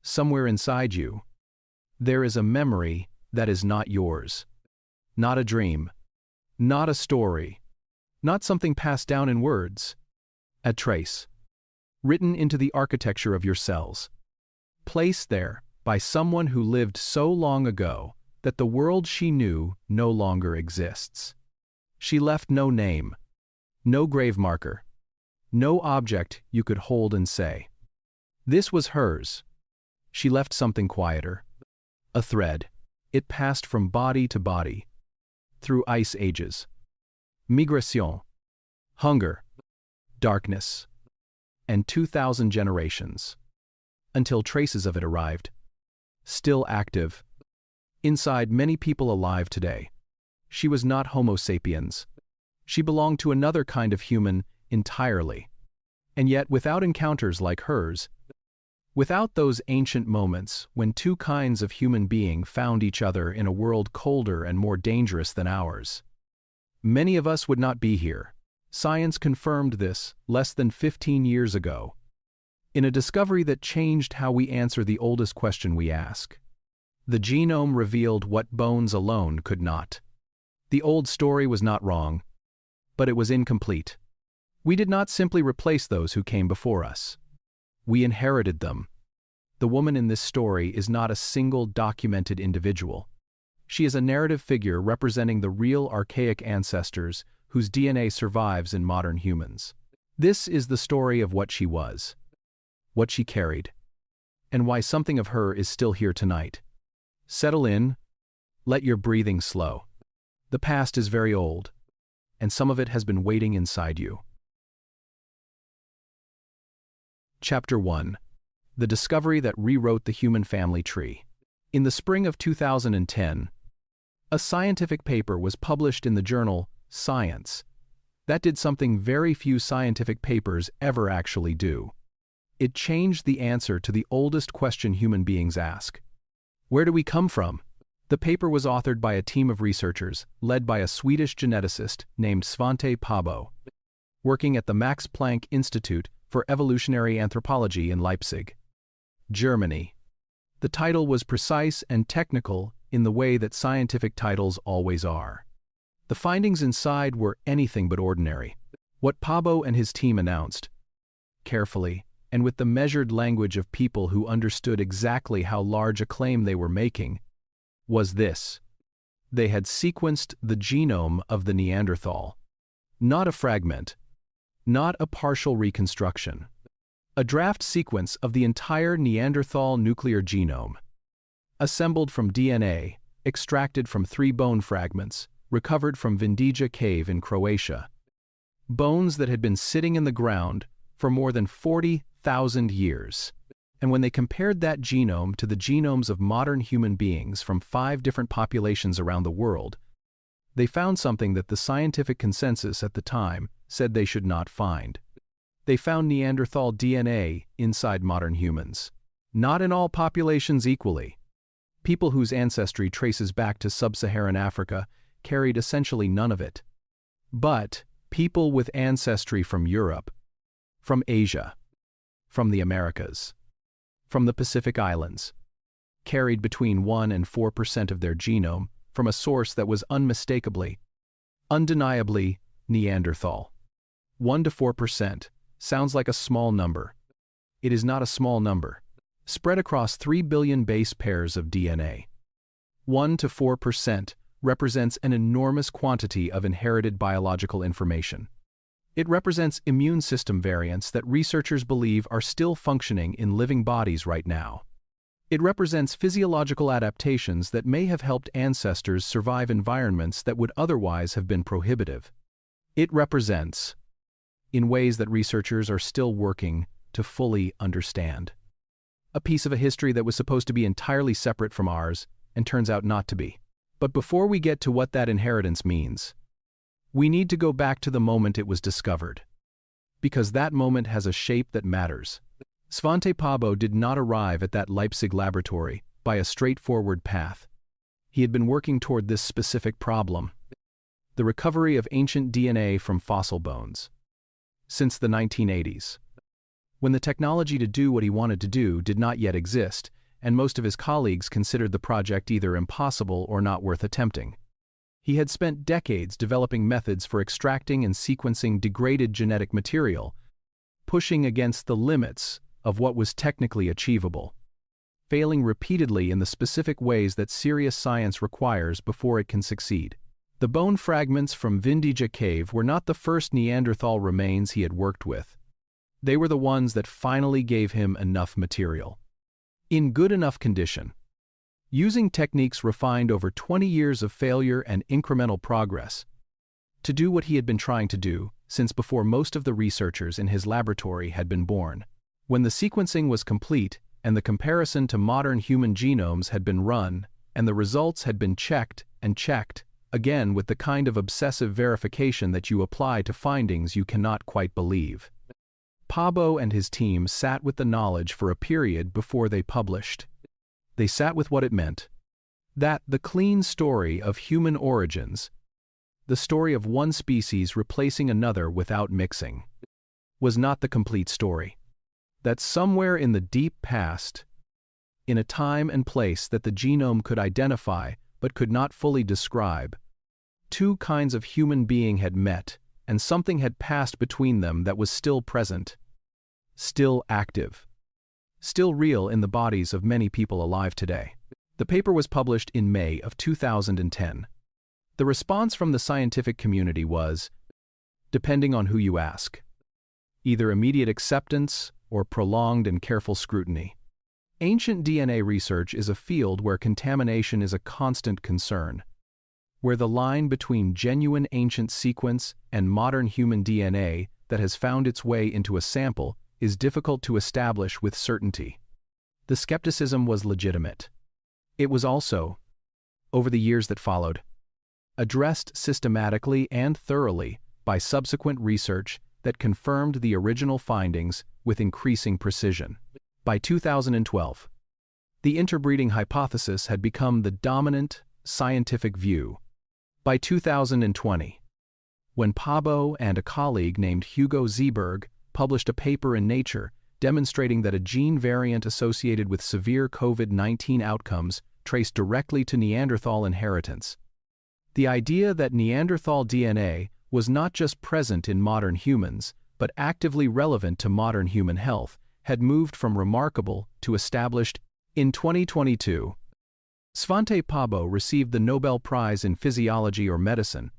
somewhere inside you, there is a memory that is not yours. Not a dream. Not a story. Not something passed down in words. A trace. Written into the architecture of your cells. Placed there by someone who lived so long ago that the world she knew no longer exists. She left no name, no grave marker, no object you could hold and say, "This was hers." She left something quieter. A thread. It passed from body to body, through ice ages, migration, hunger, darkness, and 2,000 generations, until traces of it arrived, still active, inside many people alive today. She was not Homo sapiens. She belonged to another kind of human entirely. And yet, without encounters like hers, without those ancient moments when two kinds of human being found each other in a world colder and more dangerous than ours, many of us would not be here. Science confirmed this less than 15 years ago, in a discovery that changed how we answer the oldest question we ask. The genome revealed what bones alone could not. The old story was not wrong, but it was incomplete. We did not simply replace those who came before us. We inherited them. The woman in this story is not a single documented individual. She is a narrative figure representing the real archaic ancestors whose DNA survives in modern humans. This is the story of what she was, what she carried, and why something of her is still here tonight. Settle in. Let your breathing slow. The past is very old, and some of it has been waiting inside you. Chapter 1. The discovery that rewrote the human family tree. In the spring of 2010, a scientific paper was published in the journal Science. That did something very few scientific papers ever actually do. It changed the answer to the oldest question human beings ask. Where do we come from? The paper was authored by a team of researchers led by a Swedish geneticist named Svante Pääbo, working at the Max Planck Institute for Evolutionary Anthropology in Leipzig, Germany. The title was precise and technical in the way that scientific titles always are. The findings inside were anything but ordinary. What Pääbo and his team announced, carefully and with the measured language of people who understood exactly how large a claim they were making, was this: they had sequenced the genome of the Neanderthal. Not a fragment, not a partial reconstruction. A draft sequence of the entire Neanderthal nuclear genome, assembled from DNA, extracted from 3 bone fragments, recovered from Vindija Cave in Croatia. Bones that had been sitting in the ground for more than 40,000 years. And when they compared that genome to the genomes of modern human beings from 5 different populations around the world, they found something that the scientific consensus at the time said they should not find. They found Neanderthal DNA inside modern humans. Not in all populations equally. People whose ancestry traces back to sub-Saharan Africa carried essentially none of it. But people with ancestry from Europe, from Asia, from the Americas, from the Pacific Islands, carried between 1 and 4% of their genome from a source that was unmistakably, undeniably Neanderthal. 1 to 4% sounds like a small number. It is not a small number. Spread across 3 billion base pairs of DNA. 1 to 4% represents an enormous quantity of inherited biological information. It represents immune system variants that researchers believe are still functioning in living bodies right now. It represents physiological adaptations that may have helped ancestors survive environments that would otherwise have been prohibitive. It represents, in ways that researchers are still working to fully understand, a piece of a history that was supposed to be entirely separate from ours and turns out not to be. But before we get to what that inheritance means, we need to go back to the moment it was discovered, because that moment has a shape that matters. Svante Pääbo did not arrive at that Leipzig laboratory by a straightforward path. He had been working toward this specific problem, the recovery of ancient DNA from fossil bones, since the 1980s. When the technology to do what he wanted to do did not yet exist, and most of his colleagues considered the project either impossible or not worth attempting. He had spent decades developing methods for extracting and sequencing degraded genetic material, pushing against the limits of what was technically achievable, failing repeatedly in the specific ways that serious science requires before it can succeed. The bone fragments from Vindija Cave were not the first Neanderthal remains he had worked with. They were the ones that finally gave him enough material, in good enough condition. Using techniques refined over 20 years of failure and incremental progress, to do what he had been trying to do since before most of the researchers in his laboratory had been born. When the sequencing was complete and the comparison to modern human genomes had been run, and the results had been checked and checked, again with the kind of obsessive verification that you apply to findings you cannot quite believe, Pääbo and his team sat with the knowledge for a period before they published. They sat with what it meant. That the clean story of human origins, the story of one species replacing another without mixing, was not the complete story. That somewhere in the deep past, in a time and place that the genome could identify but could not fully describe, two kinds of human being had met, and something had passed between them that was still present, still active, still real in the bodies of many people alive today. The paper was published in May of 2010. The response from the scientific community was, depending on who you ask, either immediate acceptance or prolonged and careful scrutiny. Ancient DNA research is a field where contamination is a constant concern, where the line between genuine ancient sequence and modern human DNA that has found its way into a sample is difficult to establish with certainty. The skepticism was legitimate. It was also, over the years that followed, addressed systematically and thoroughly by subsequent research that confirmed the original findings with increasing precision. By 2012, the interbreeding hypothesis had become the dominant scientific view. By 2020, when Pääbo and a colleague named Hugo Zeeberg published a paper in Nature demonstrating that a gene variant associated with severe COVID-19 outcomes traced directly to Neanderthal inheritance, the idea that Neanderthal DNA was not just present in modern humans, but actively relevant to modern human health, had moved from remarkable to established. In 2022, Svante Pääbo received the Nobel Prize in Physiology or Medicine.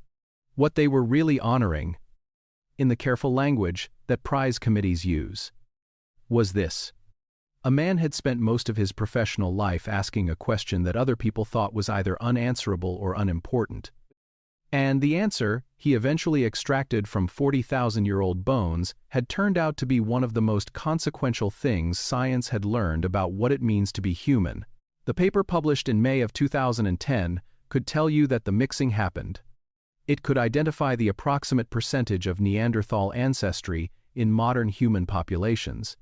What they were really honoring, in the careful language that prize committees use, was this. A man had spent most of his professional life asking a question that other people thought was either unanswerable or unimportant. And the answer he eventually extracted from 40,000-year-old bones had turned out to be one of the most consequential things science had learned about what it means to be human. The paper published in May of 2010 could tell you that the mixing happened. It could identify the approximate percentage of Neanderthal ancestry in modern human populations.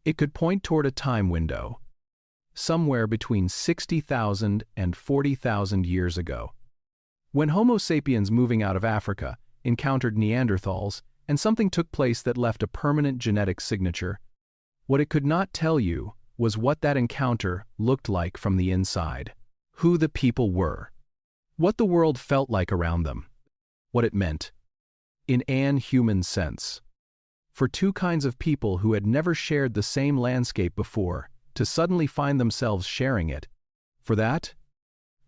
It could point toward a time window, somewhere between 60,000 and 40,000 years ago, when Homo sapiens moving out of Africa encountered Neanderthals and something took place that left a permanent genetic signature. What it could not tell you was what that encounter looked like from the inside, who the people were, what the world felt like around them, what it meant, in an human sense, for two kinds of people who had never shared the same landscape before to suddenly find themselves sharing it. For that,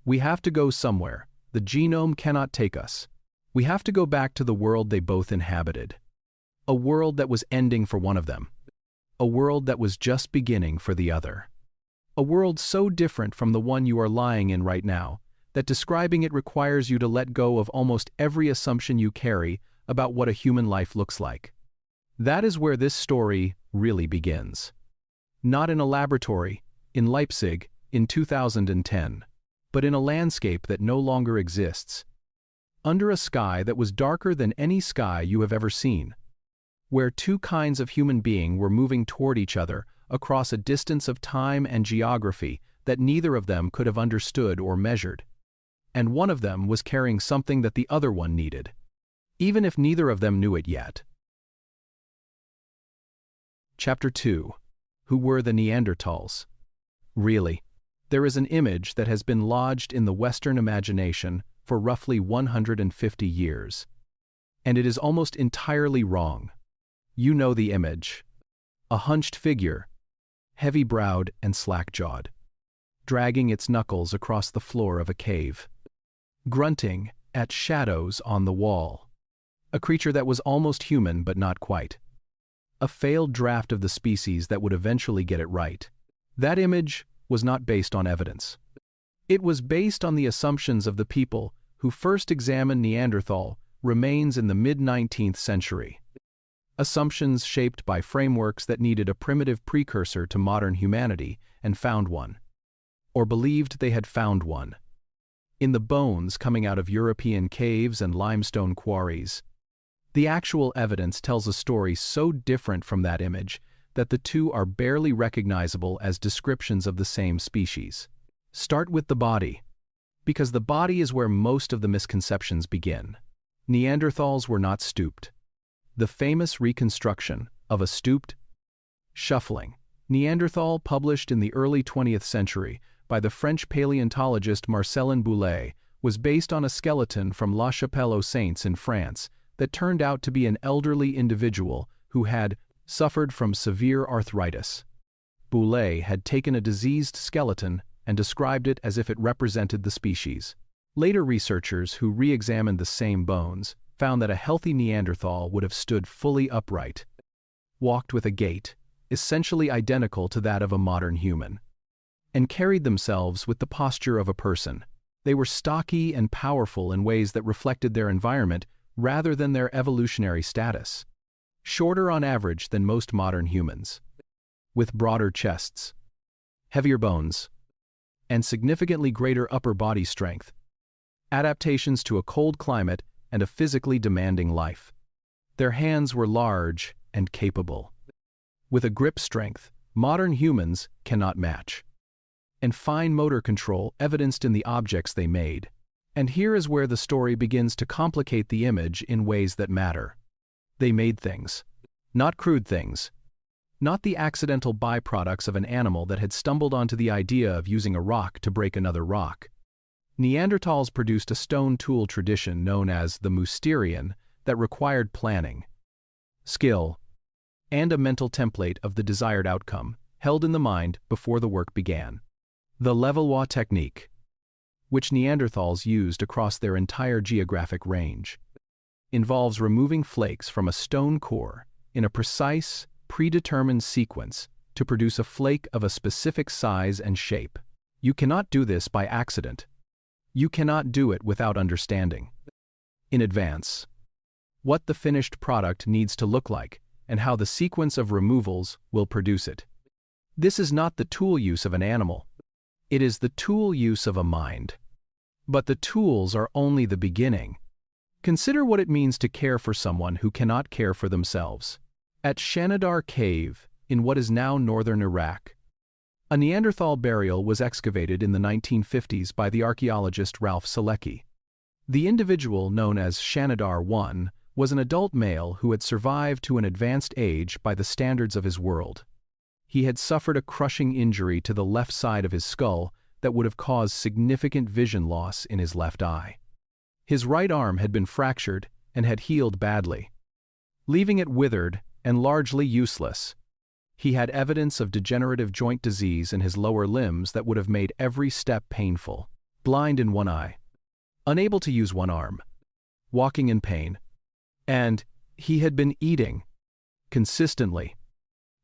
we have to go somewhere. The genome cannot take us. We have to go back to the world they both inhabited. A world that was ending for one of them. A world that was just beginning for the other. A world so different from the one you are lying in right now, that describing it requires you to let go of almost every assumption you carry about what a human life looks like. That is where this story really begins. Not in a laboratory, in Leipzig, in 2010. But in a landscape that no longer exists, under a sky that was darker than any sky you have ever seen, where two kinds of human being were moving toward each other across a distance of time and geography that neither of them could have understood or measured, and one of them was carrying something that the other one needed, even if neither of them knew it yet. Chapter 2. Who were the Neanderthals? Really, there is an image that has been lodged in the Western imagination for roughly 150 years. And it is almost entirely wrong. You know the image. A hunched figure, heavy-browed and slack-jawed, dragging its knuckles across the floor of a cave, grunting at shadows on the wall. A creature that was almost human but not quite. A failed draft of the species that would eventually get it right. That image was not based on evidence. It was based on the assumptions of the people who first examined Neanderthal remains in the mid-19th century. Assumptions shaped by frameworks that needed a primitive precursor to modern humanity and found one, or believed they had found one, in the bones coming out of European caves and limestone quarries. The actual evidence tells a story so different from that image that the two are barely recognizable as descriptions of the same species. Start with the body, because the body is where most of the misconceptions begin. Neanderthals were not stooped. The famous reconstruction of a stooped, shuffling Neanderthal, published in the early 20th century by the French paleontologist Marcellin Boulay, was based on a skeleton from La Chapelle aux Saints in France that turned out to be an elderly individual who had suffered from severe arthritis. Boulay had taken a diseased skeleton and described it as if it represented the species. Later researchers who re-examined the same bones found that a healthy Neanderthal would have stood fully upright, walked with a gait essentially identical to that of a modern human, and carried themselves with the posture of a person. They were stocky and powerful in ways that reflected their environment rather than their evolutionary status. Shorter on average than most modern humans, with broader chests, heavier bones, and significantly greater upper body strength. Adaptations to a cold climate and a physically demanding life. Their hands were large and capable, with a grip strength modern humans cannot match, and fine motor control evidenced in the objects they made. And here is where the story begins to complicate the image in ways that matter. They made things, not crude things, not the accidental byproducts of an animal that had stumbled onto the idea of using a rock to break another rock. Neanderthals produced a stone tool tradition known as the Mousterian that required planning, skill, and a mental template of the desired outcome held in the mind before the work began. The Levallois technique, which Neanderthals used across their entire geographic range, involves removing flakes from a stone core in a precise, predetermined sequence to produce a flake of a specific size and shape. You cannot do this by accident. You cannot do it without understanding in advance what the finished product needs to look like and how the sequence of removals will produce it. This is not the tool use of an animal. It is the tool use of a mind. But the tools are only the beginning. Consider what it means to care for someone who cannot care for themselves. At Shanidar Cave, in what is now northern Iraq, a Neanderthal burial was excavated in the 1950s by the archaeologist Ralph Selecki. The individual, known as Shanidar I, was an adult male who had survived to an advanced age by the standards of his world. He had suffered a crushing injury to the left side of his skull that would have caused significant vision loss in his left eye. His right arm had been fractured and had healed badly, leaving it withered and largely useless. He had evidence of degenerative joint disease in his lower limbs that would have made every step painful. Blind in one eye, unable to use one arm, walking in pain, and he had been eating consistently,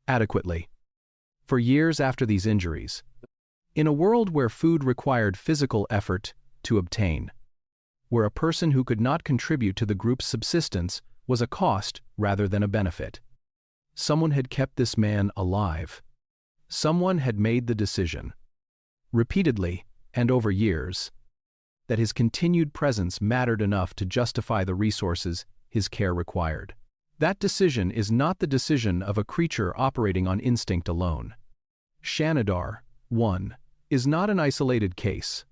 adequately, for years after these injuries, in a world where food required physical effort to obtain, where a person who could not contribute to the group's subsistence was a cost rather than a benefit. Someone had kept this man alive. Someone had made the decision, repeatedly and over years, that his continued presence mattered enough to justify the resources his care required. That decision is not the decision of a creature operating on instinct alone. Shanidar I is not an isolated case.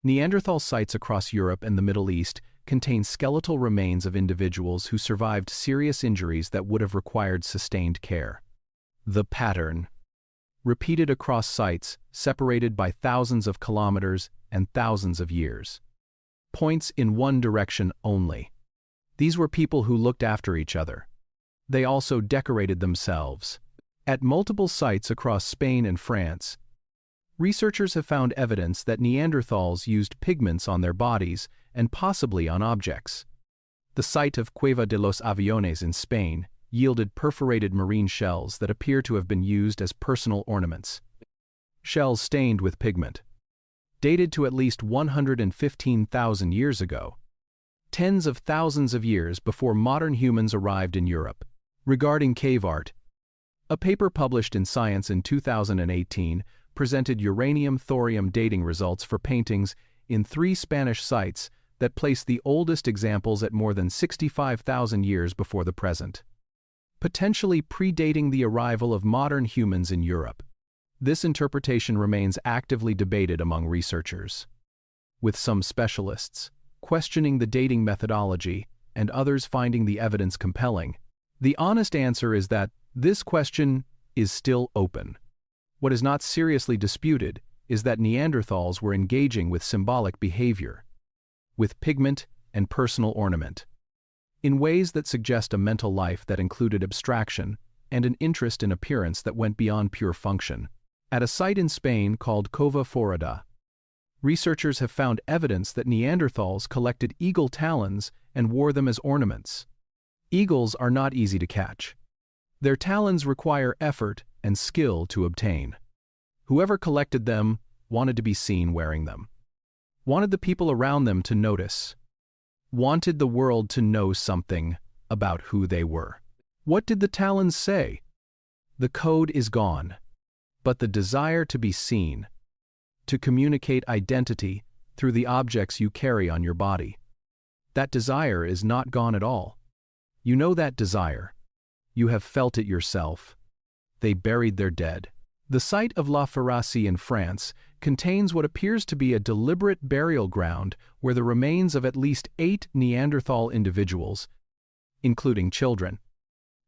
Neanderthal sites across Europe and the Middle East contain skeletal remains of individuals who survived serious injuries that would have required sustained care. The pattern repeated across sites separated by thousands of kilometers and thousands of years. Points in one direction only. These were people who looked after each other. They also decorated themselves. At multiple sites across Spain and France, researchers have found evidence that Neanderthals used pigments on their bodies and possibly on objects. The site of Cueva de los Aviones in Spain yielded perforated marine shells that appear to have been used as personal ornaments. Shells stained with pigment. Dated to at least 115,000 years ago. Tens of thousands of years before modern humans arrived in Europe. Regarding cave art, a paper published in Science in 2018 presented uranium-thorium dating results for paintings in 3 Spanish sites that place the oldest examples at more than 65,000 years before the present, potentially predating the arrival of modern humans in Europe. This interpretation remains actively debated among researchers, with some specialists questioning the dating methodology and others finding the evidence compelling. The honest answer is that this question is still open. What is not seriously disputed is that Neanderthals were engaging with symbolic behavior, with pigment and personal ornament, in ways that suggest a mental life that included abstraction and an interest in appearance that went beyond pure function. At a site in Spain called Cova Forada, researchers have found evidence that Neanderthals collected eagle talons and wore them as ornaments. Eagles are not easy to catch. Their talons require effort and skill to obtain. Whoever collected them wanted to be seen wearing them, wanted the people around them to notice, wanted the world to know something about who they were. What did the talons say? The code is gone, but the desire to be seen, to communicate identity through the objects you carry on your body, that desire is not gone at all. You know that desire. You have felt it yourself. They buried their dead. The site of La Ferracie in France contains what appears to be a deliberate burial ground where the remains of at least 8 Neanderthal individuals, including children,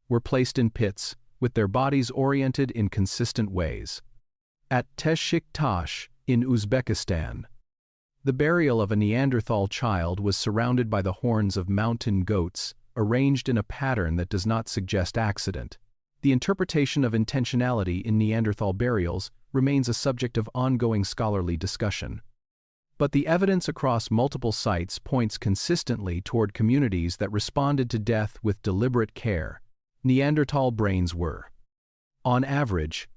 were placed in pits with their bodies oriented in consistent ways. At Teshiktash in Uzbekistan, the burial of a Neanderthal child was surrounded by the horns of mountain goats, arranged in a pattern that does not suggest accident. The interpretation of intentionality in Neanderthal burials remains a subject of ongoing scholarly discussion. But the evidence across multiple sites points consistently toward communities that responded to death with deliberate care. Neanderthal brains were, on average,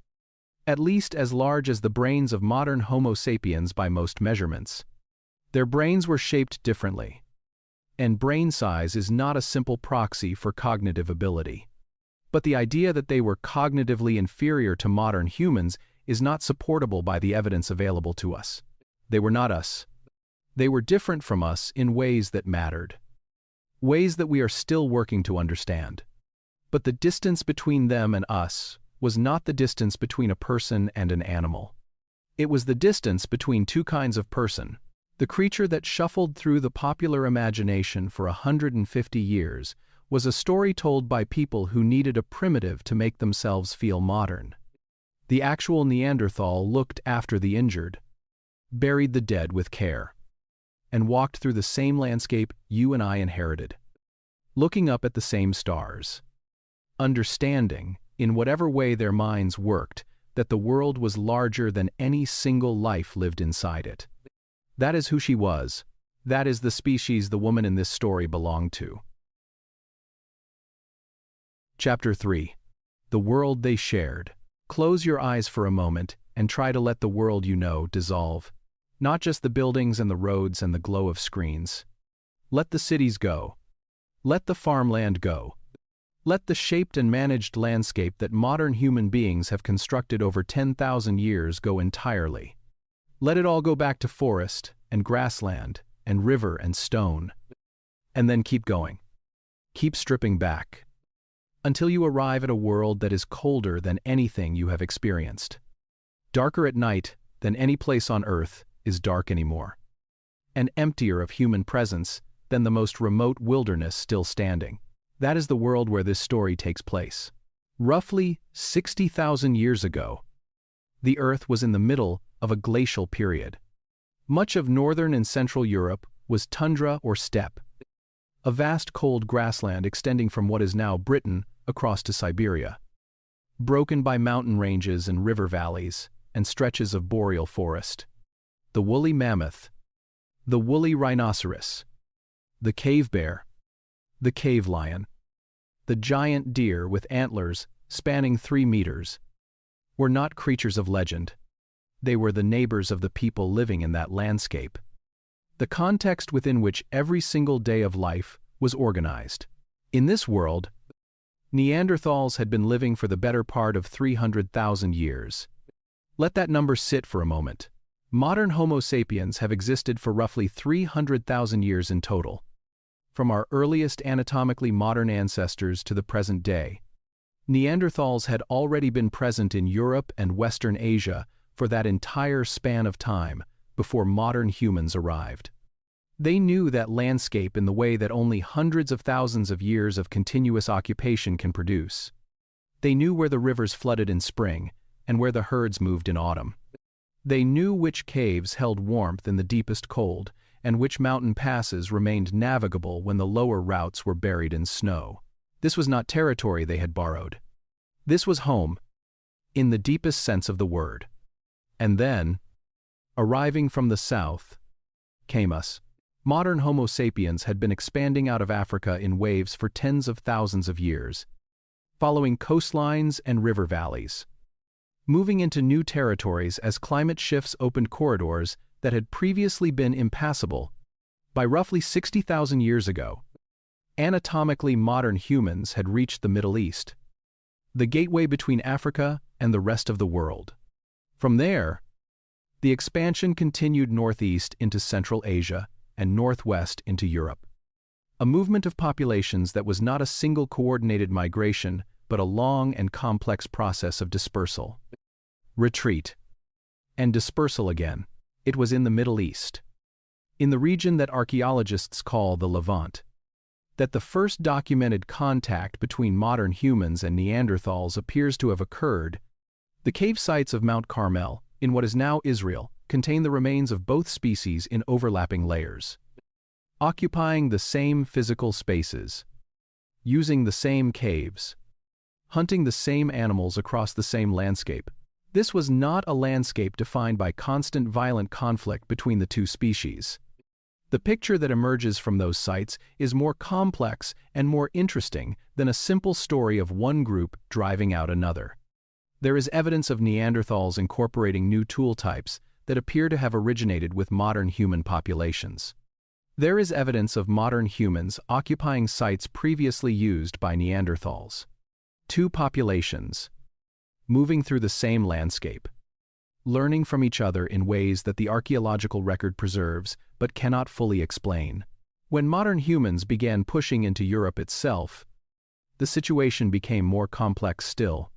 at least as large as the brains of modern Homo sapiens by most measurements. Their brains were shaped differently, and brain size is not a simple proxy for cognitive ability. But the idea that they were cognitively inferior to modern humans is not supportable by the evidence available to us. They were not us. They were different from us in ways that mattered, ways that we are still working to understand. But the distance between them and us was not the distance between a person and an animal. It was the distance between 2 kinds of person. The creature that shuffled through the popular imagination for 150 years was a story told by people who needed a primitive to make themselves feel modern. The actual Neanderthal looked after the injured, buried the dead with care, and walked through the same landscape you and I inherited, looking up at the same stars, understanding, in whatever way their minds worked, that the world was larger than any single life lived inside it. That is who she was. That is the species the woman in this story belonged to. Chapter 3. The world they shared. Close your eyes for a moment and try to let the world you know dissolve. Not just the buildings and the roads and the glow of screens. Let the cities go. Let the farmland go. Let the shaped and managed landscape that modern human beings have constructed over 10,000 years go entirely. Let it all go back to forest and grassland and river and stone. And then keep going. Keep stripping back, until you arrive at a world that is colder than anything you have experienced. Darker at night than any place on Earth is dark anymore. And emptier of human presence than the most remote wilderness still standing. That is the world where this story takes place. Roughly 60,000 years ago, The Earth was in the middle of a glacial period. Much of northern and central Europe was tundra or steppe, a vast cold grassland extending from what is now Britain across to Siberia, broken by mountain ranges and river valleys and stretches of boreal forest. The woolly mammoth, the woolly rhinoceros, the cave bear, the cave lion, the giant deer with antlers spanning 3 meters, were not creatures of legend. They were the neighbors of the people living in that landscape, the context within which every single day of life was organized. In this world, Neanderthals had been living for the better part of 300,000 years. Let that number sit for a moment. Modern Homo sapiens have existed for roughly 300,000 years in total. From our earliest anatomically modern ancestors to the present day, Neanderthals had already been present in Europe and Western Asia for that entire span of time before modern humans arrived. They knew that landscape in the way that only hundreds of thousands of years of continuous occupation can produce. They knew where the rivers flooded in spring and where the herds moved in autumn. They knew which caves held warmth in the deepest cold and which mountain passes remained navigable when the lower routes were buried in snow. This was not territory they had borrowed. This was home, in the deepest sense of the word. And then, arriving from the south, came us. Modern Homo sapiens had been expanding out of Africa in waves for tens of thousands of years, following coastlines and river valleys, moving into new territories as climate shifts opened corridors that had previously been impassable. By roughly 60,000 years ago, anatomically modern humans had reached the Middle East, the gateway between Africa and the rest of the world. From there, the expansion continued northeast into Central Asia and northwest into Europe. A movement of populations that was not a single coordinated migration, but a long and complex process of dispersal, retreat, and dispersal again. It was in the Middle East, in the region that archaeologists call the Levant, that the first documented contact between modern humans and Neanderthals appears to have occurred. The cave sites of Mount Carmel, in what is now Israel, contain the remains of both species in overlapping layers, occupying the same physical spaces, using the same caves, hunting the same animals across the same landscape. This was not a landscape defined by constant violent conflict between the two species. The picture that emerges from those sites is more complex and more interesting than a simple story of one group driving out another. There is evidence of Neanderthals incorporating new tool types that appear to have originated with modern human populations. There is evidence of modern humans occupying sites previously used by Neanderthals. Two populations, moving through the same landscape, learning from each other in ways that the archaeological record preserves but cannot fully explain. When modern humans began pushing into Europe itself, the situation became more complex still.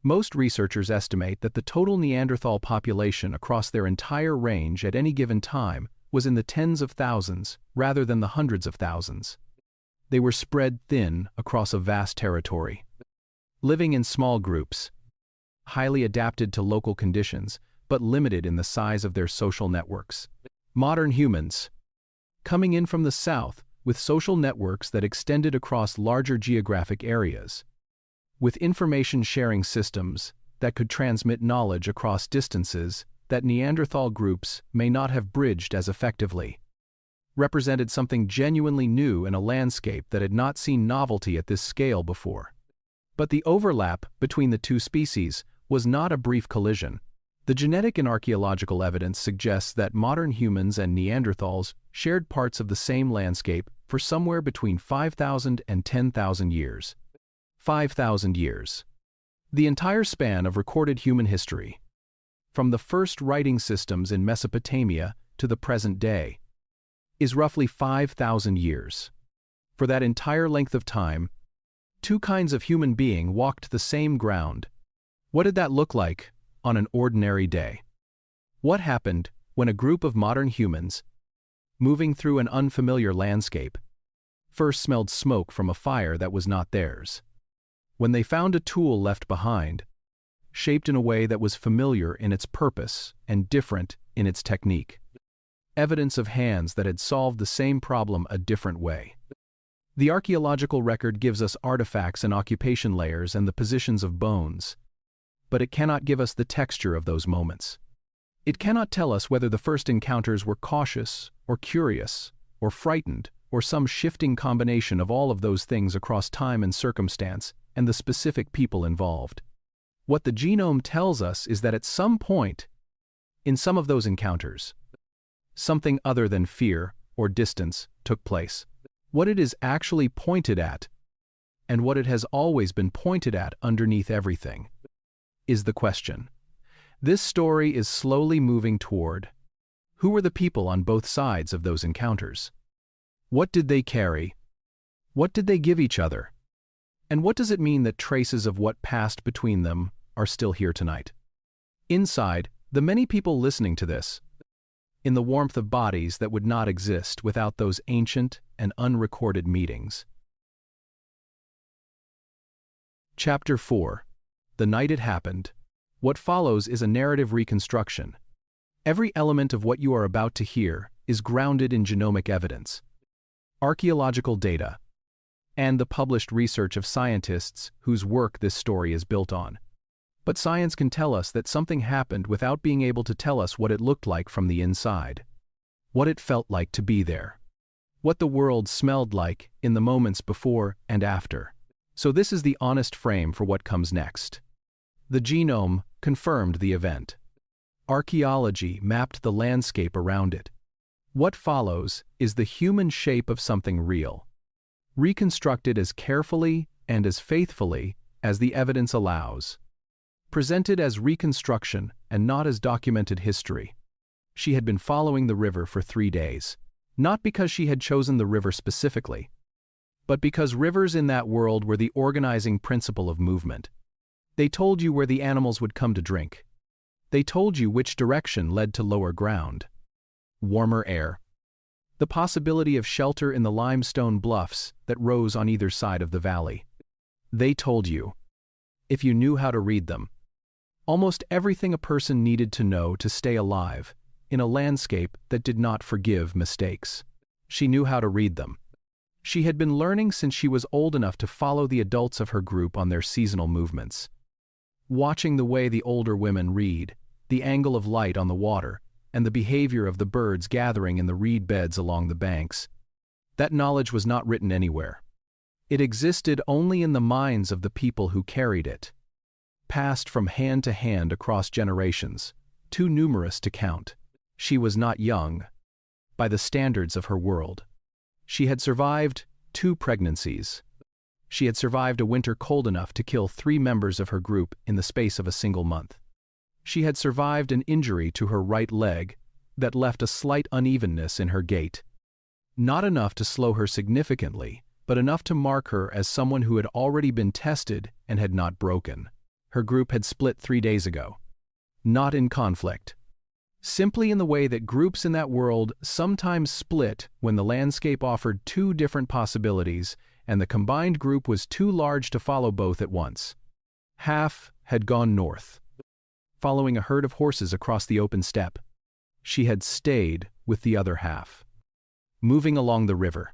Most researchers estimate that the total Neanderthal population across their entire range at any given time was in the tens of thousands rather than the hundreds of thousands. They were spread thin across a vast territory, living in small groups, highly adapted to local conditions, but limited in the size of their social networks. Modern humans, coming in from the south with social networks that extended across larger geographic areas, with information-sharing systems that could transmit knowledge across distances that Neanderthal groups may not have bridged as effectively, represented something genuinely new in a landscape that had not seen novelty at this scale before. But the overlap between the two species was not a brief collision. The genetic and archaeological evidence suggests that modern humans and Neanderthals shared parts of the same landscape for somewhere between 5,000 and 10,000 years. 5,000 years. The entire span of recorded human history, from the first writing systems in Mesopotamia to the present day, is roughly 5,000 years. For that entire length of time, two kinds of human being walked the same ground. What did that look like on an ordinary day? What happened when a group of modern humans, moving through an unfamiliar landscape, first smelled smoke from a fire that was not theirs? When they found a tool left behind, shaped in a way that was familiar in its purpose and different in its technique. Evidence of hands that had solved the same problem a different way. The archaeological record gives us artifacts and occupation layers and the positions of bones, but it cannot give us the texture of those moments. It cannot tell us whether the first encounters were cautious, or curious, or frightened, or some shifting combination of all of those things across time and circumstance and the specific people involved. What the genome tells us is that at some point, in some of those encounters, something other than fear or distance took place. What it is actually pointed at, and what it has always been pointed at underneath everything, is the question. This story is slowly moving toward: who were the people on both sides of those encounters? What did they carry? What did they give each other? And what does it mean that traces of what passed between them are still here tonight? Inside, the many people listening to this, in the warmth of bodies that would not exist without those ancient and unrecorded meetings. Chapter 4. The Night It Happened. What follows is a narrative reconstruction. Every element of what you are about to hear is grounded in genomic evidence, archaeological data, and the published research of scientists whose work this story is built on. But science can tell us that something happened without being able to tell us what it looked like from the inside, what it felt like to be there, what the world smelled like in the moments before and after. So this is the honest frame for what comes next. The genome confirmed the event. Archaeology mapped the landscape around it. What follows is the human shape of something real, reconstructed as carefully and as faithfully as the evidence allows. Presented as reconstruction and not as documented history. She had been following the river for 3 days, not because she had chosen the river specifically, but because rivers in that world were the organizing principle of movement. They told you where the animals would come to drink. They told you which direction led to lower ground, warmer air, the possibility of shelter in the limestone bluffs that rose on either side of the valley. They told you, if you knew how to read them, almost everything a person needed to know to stay alive in a landscape that did not forgive mistakes. She knew how to read them. She had been learning since she was old enough to follow the adults of her group on their seasonal movements. Watching the way the older women read, the angle of light on the water, and the behavior of the birds gathering in the reed beds along the banks. That knowledge was not written anywhere. It existed only in the minds of the people who carried it. Passed from hand to hand across generations, too numerous to count. She was not young, by the standards of her world. She had survived 2 pregnancies. She had survived a winter cold enough to kill 3 members of her group in the space of a single month. She had survived an injury to her right leg that left a slight unevenness in her gait. Not enough to slow her significantly, but enough to mark her as someone who had already been tested and had not broken. Her group had split 3 days ago. Not in conflict. Simply in the way that groups in that world sometimes split when the landscape offered 2 different possibilities and the combined group was too large to follow both at once. Half had gone north, following a herd of horses across the open steppe. She had stayed with the other half, moving along the river,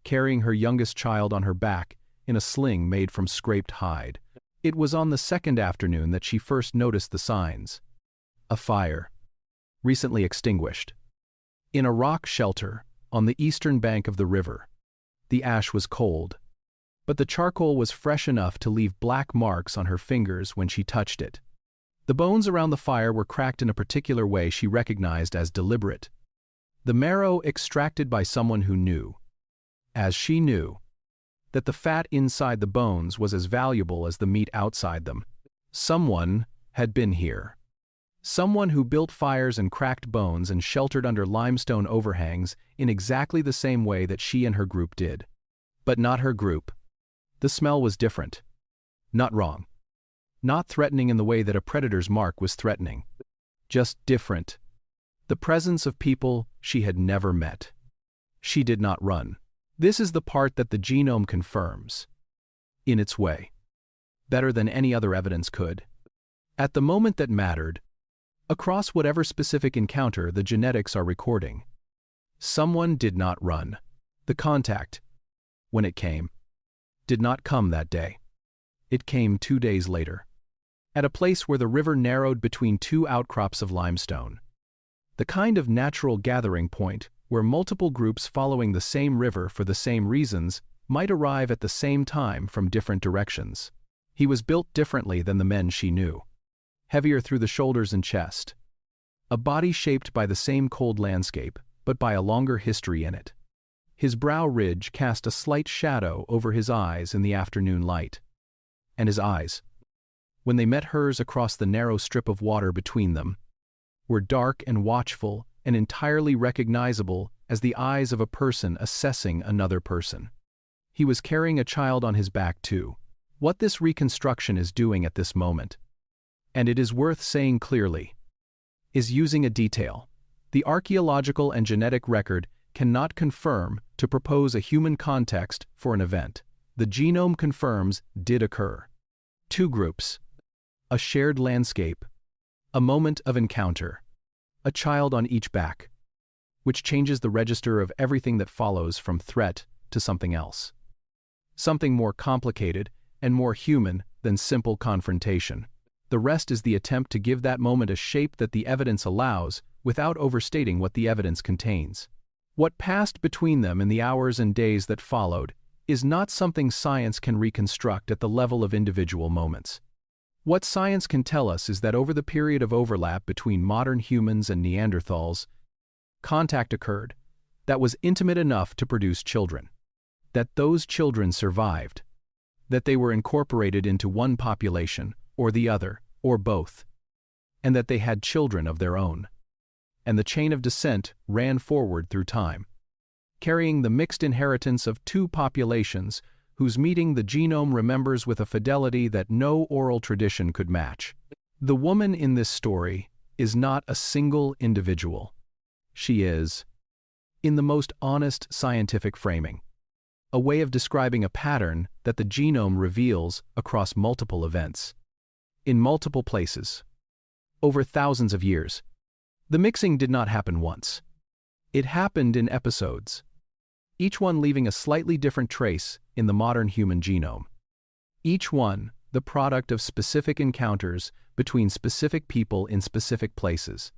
carrying her youngest child on her back in a sling made from scraped hide. It was on the 2nd afternoon that she first noticed the signs. A fire, recently extinguished, in a rock shelter on the eastern bank of the river. The ash was cold, but the charcoal was fresh enough to leave black marks on her fingers when she touched it. The bones around the fire were cracked in a particular way she recognized as deliberate. The marrow extracted by someone who knew, as she knew, that the fat inside the bones was as valuable as the meat outside them. Someone had been here. Someone who built fires and cracked bones and sheltered under limestone overhangs in exactly the same way that she and her group did. But not her group. The smell was different. Not wrong. Not threatening in the way that a predator's mark was threatening. Just different. The presence of people she had never met. She did not run. This is the part that the genome confirms. In its way. Better than any other evidence could. At the moment that mattered, across whatever specific encounter the genetics are recording, someone did not run. The contact, when it came, did not come that day. It came 2 days later, at a place where the river narrowed between two outcrops of limestone. The kind of natural gathering point where multiple groups following the same river for the same reasons might arrive at the same time from different directions. He was built differently than the men she knew. Heavier through the shoulders and chest. A body shaped by the same cold landscape, but by a longer history in it. His brow ridge cast a slight shadow over his eyes in the afternoon light. And his eyes, when they met hers across the narrow strip of water between them, were dark and watchful and entirely recognizable as the eyes of a person assessing another person. He was carrying a child on his back too. What this reconstruction is doing at this moment, and it is worth saying clearly, is using a detail the archaeological and genetic record cannot confirm to propose a human context for an event. The genome confirms did occur. Two groups, a shared landscape, a moment of encounter, a child on each back, which changes the register of everything that follows from threat to something else. Something more complicated and more human than simple confrontation. The rest is the attempt to give that moment a shape that the evidence allows without overstating what the evidence contains. What passed between them in the hours and days that followed is not something science can reconstruct at the level of individual moments. What science can tell us is that over the period of overlap between modern humans and Neanderthals, contact occurred that was intimate enough to produce children, that those children survived, that they were incorporated into one population or the other, or both, and that they had children of their own. And the chain of descent ran forward through time, carrying the mixed inheritance of two populations whose meeting the genome remembers with a fidelity that no oral tradition could match. The woman in this story is not a single individual. She is, in the most honest scientific framing, a way of describing a pattern that the genome reveals across multiple events. In multiple places, over thousands of years. The mixing did not happen once. It happened in episodes, each one leaving a slightly different trace in the modern human genome. Each one the product of specific encounters between specific people in specific places.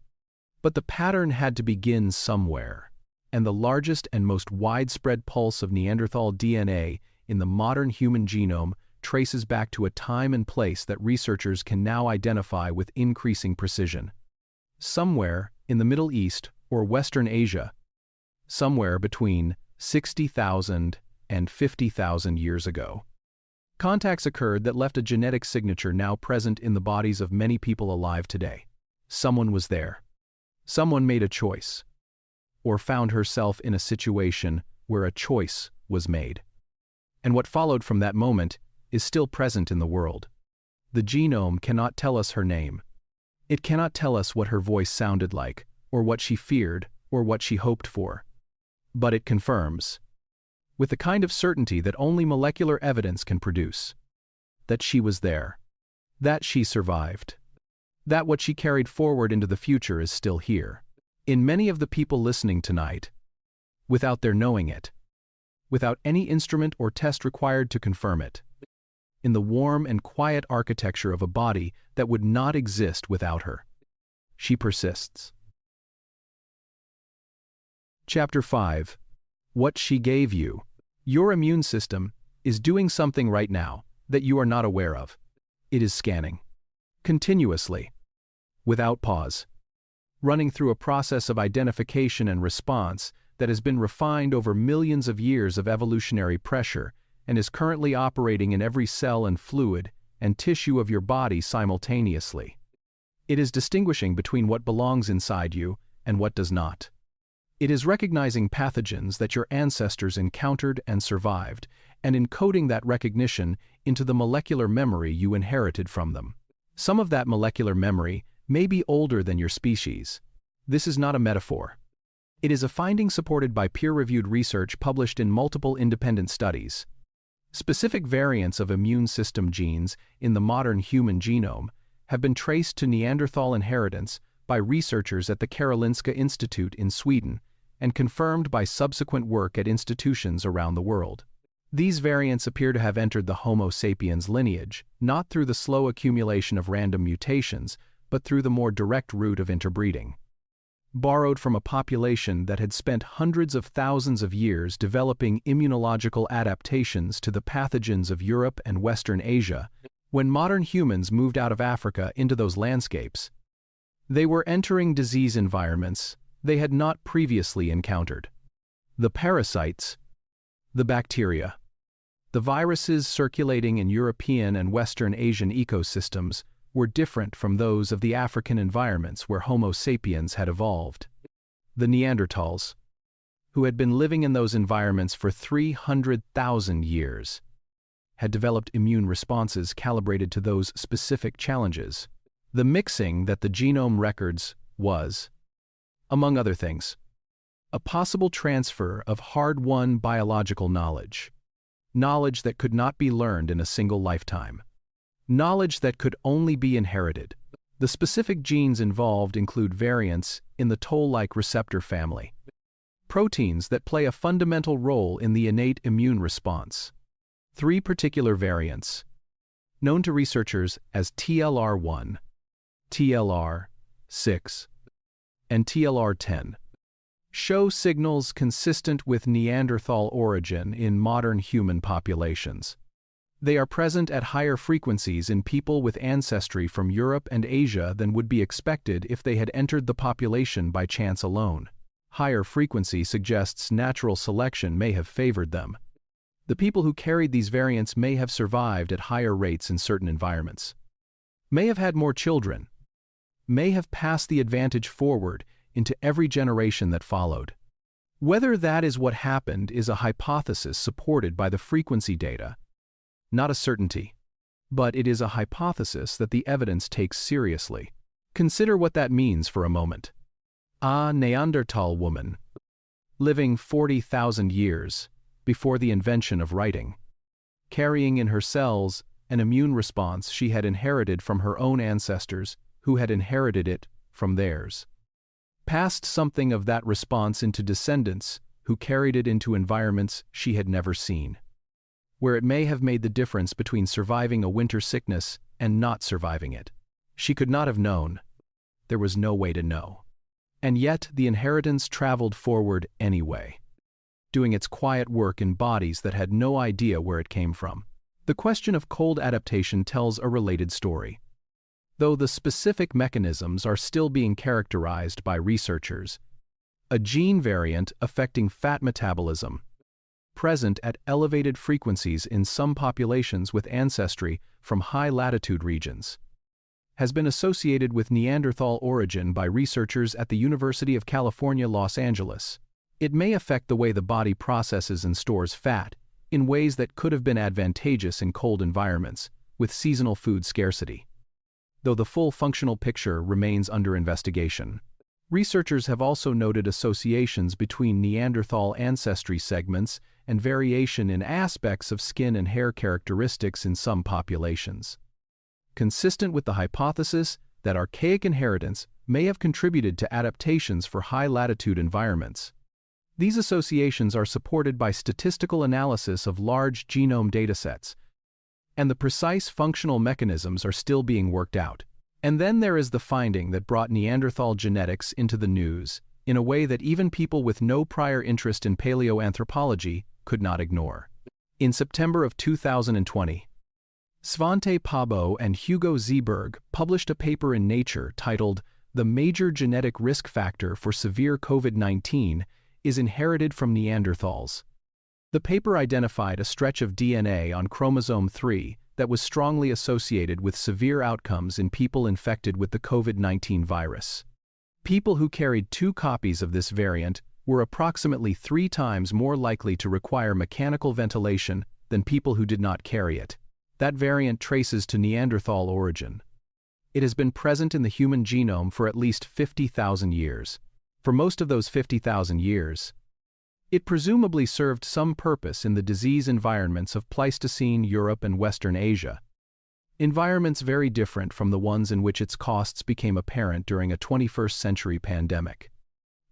But the pattern had to begin somewhere, and the largest and most widespread pulse of Neanderthal DNA in the modern human genome traces back to a time and place that researchers can now identify with increasing precision. Somewhere in the Middle East or Western Asia, somewhere between 60,000 and 50,000 years ago. Contacts occurred that left a genetic signature now present in the bodies of many people alive today. Someone was there. Someone made a choice, or found herself in a situation where a choice was made. And what followed from that moment is still present in the world. The genome cannot tell us her name. It cannot tell us what her voice sounded like, or what she feared, or what she hoped for. But it confirms, with the kind of certainty that only molecular evidence can produce, that she was there, that she survived, that what she carried forward into the future is still here. In many of the people listening tonight, without their knowing it, without any instrument or test required to confirm it, in the warm and quiet architecture of a body that would not exist without her, she persists. Chapter 5. What she gave you. Your immune system is doing something right now that you are not aware of. It is scanning. Continuously. Without pause. Running through a process of identification and response that has been refined over millions of years of evolutionary pressure and is currently operating in every cell and fluid and tissue of your body simultaneously. It is distinguishing between what belongs inside you and what does not. It is recognizing pathogens that your ancestors encountered and survived, and encoding that recognition into the molecular memory you inherited from them. Some of that molecular memory may be older than your species. This is not a metaphor. It is a finding supported by peer-reviewed research published in multiple independent studies. Specific variants of immune system genes in the modern human genome have been traced to Neanderthal inheritance by researchers at the Karolinska Institute in Sweden and confirmed by subsequent work at institutions around the world. These variants appear to have entered the Homo sapiens lineage, not through the slow accumulation of random mutations, but through the more direct route of interbreeding. Borrowed from a population that had spent hundreds of thousands of years developing immunological adaptations to the pathogens of Europe and Western Asia, when modern humans moved out of Africa into those landscapes, they were entering disease environments they had not previously encountered. The parasites, the bacteria, the viruses circulating in European and Western Asian ecosystems were different from those of the African environments where Homo sapiens had evolved. The Neanderthals, who had been living in those environments for 300,000 years, had developed immune responses calibrated to those specific challenges. The mixing that the genome records was, among other things, a possible transfer of hard-won biological knowledge, knowledge that could not be learned in a single lifetime, knowledge that could only be inherited. The specific genes involved include variants in the toll-like receptor family, proteins that play a fundamental role in the innate immune response. 3 particular variants, known to researchers as TLR1, TLR6, and TLR10, show signals consistent with Neanderthal origin in modern human populations. They are present at higher frequencies in people with ancestry from Europe and Asia than would be expected if they had entered the population by chance alone. Higher frequency suggests natural selection may have favored them. The people who carried these variants may have survived at higher rates in certain environments, may have had more children, may have passed the advantage forward into every generation that followed. Whether that is what happened is a hypothesis supported by the frequency data. Not a certainty, but it is a hypothesis that the evidence takes seriously. Consider what that means for a moment. A Neanderthal woman, living 40,000 years before the invention of writing, carrying in her cells an immune response she had inherited from her own ancestors who had inherited it from theirs, passed something of that response into descendants who carried it into environments she had never seen, where it may have made the difference between surviving a winter sickness and not surviving it. She could not have known. There was no way to know. And yet the inheritance traveled forward anyway, doing its quiet work in bodies that had no idea where it came from. The question of cold adaptation tells a related story. Though the specific mechanisms are still being characterized by researchers, a gene variant affecting fat metabolism, present at elevated frequencies in some populations with ancestry from high-latitude regions, has been associated with Neanderthal origin by researchers at the University of California, Los Angeles. It may affect the way the body processes and stores fat in ways that could have been advantageous in cold environments with seasonal food scarcity. Though the full functional picture remains under investigation, researchers have also noted associations between Neanderthal ancestry segments and variation in aspects of skin and hair characteristics in some populations, consistent with the hypothesis that archaic inheritance may have contributed to adaptations for high-latitude environments. These associations are supported by statistical analysis of large genome datasets, and the precise functional mechanisms are still being worked out. And then there is the finding that brought Neanderthal genetics into the news in a way that even people with no prior interest in paleoanthropology could not ignore. In September of 2020, Svante Pääbo and Hugo Zeeberg published a paper in Nature titled "The Major Genetic Risk Factor for Severe COVID-19 is Inherited from Neanderthals." The paper identified a stretch of DNA on chromosome 3 that was strongly associated with severe outcomes in people infected with the COVID-19 virus. People who carried 2 copies of this variant were approximately 3 times more likely to require mechanical ventilation than people who did not carry it. That variant traces to Neanderthal origin. It has been present in the human genome for at least 50,000 years. For most of those 50,000 years, it presumably served some purpose in the disease environments of Pleistocene Europe and Western Asia. Environments very different from the ones in which its costs became apparent during a 21st century pandemic.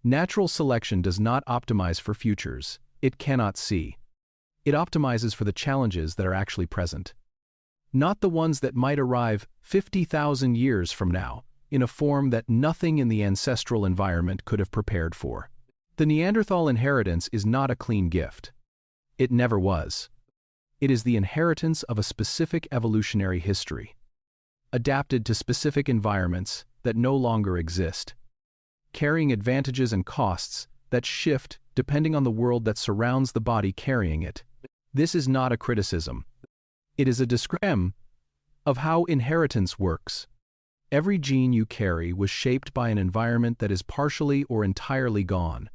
Natural selection does not optimize for futures it cannot see. It optimizes for the challenges that are actually present, not the ones that might arrive 50,000 years from now, in a form that nothing in the ancestral environment could have prepared for. The Neanderthal inheritance is not a clean gift. It never was. It is the inheritance of a specific evolutionary history, adapted to specific environments that no longer exist, carrying advantages and costs that shift depending on the world that surrounds the body carrying it. This is not a criticism. It is a description of how inheritance works. Every gene you carry was shaped by an environment that is partially or entirely gone.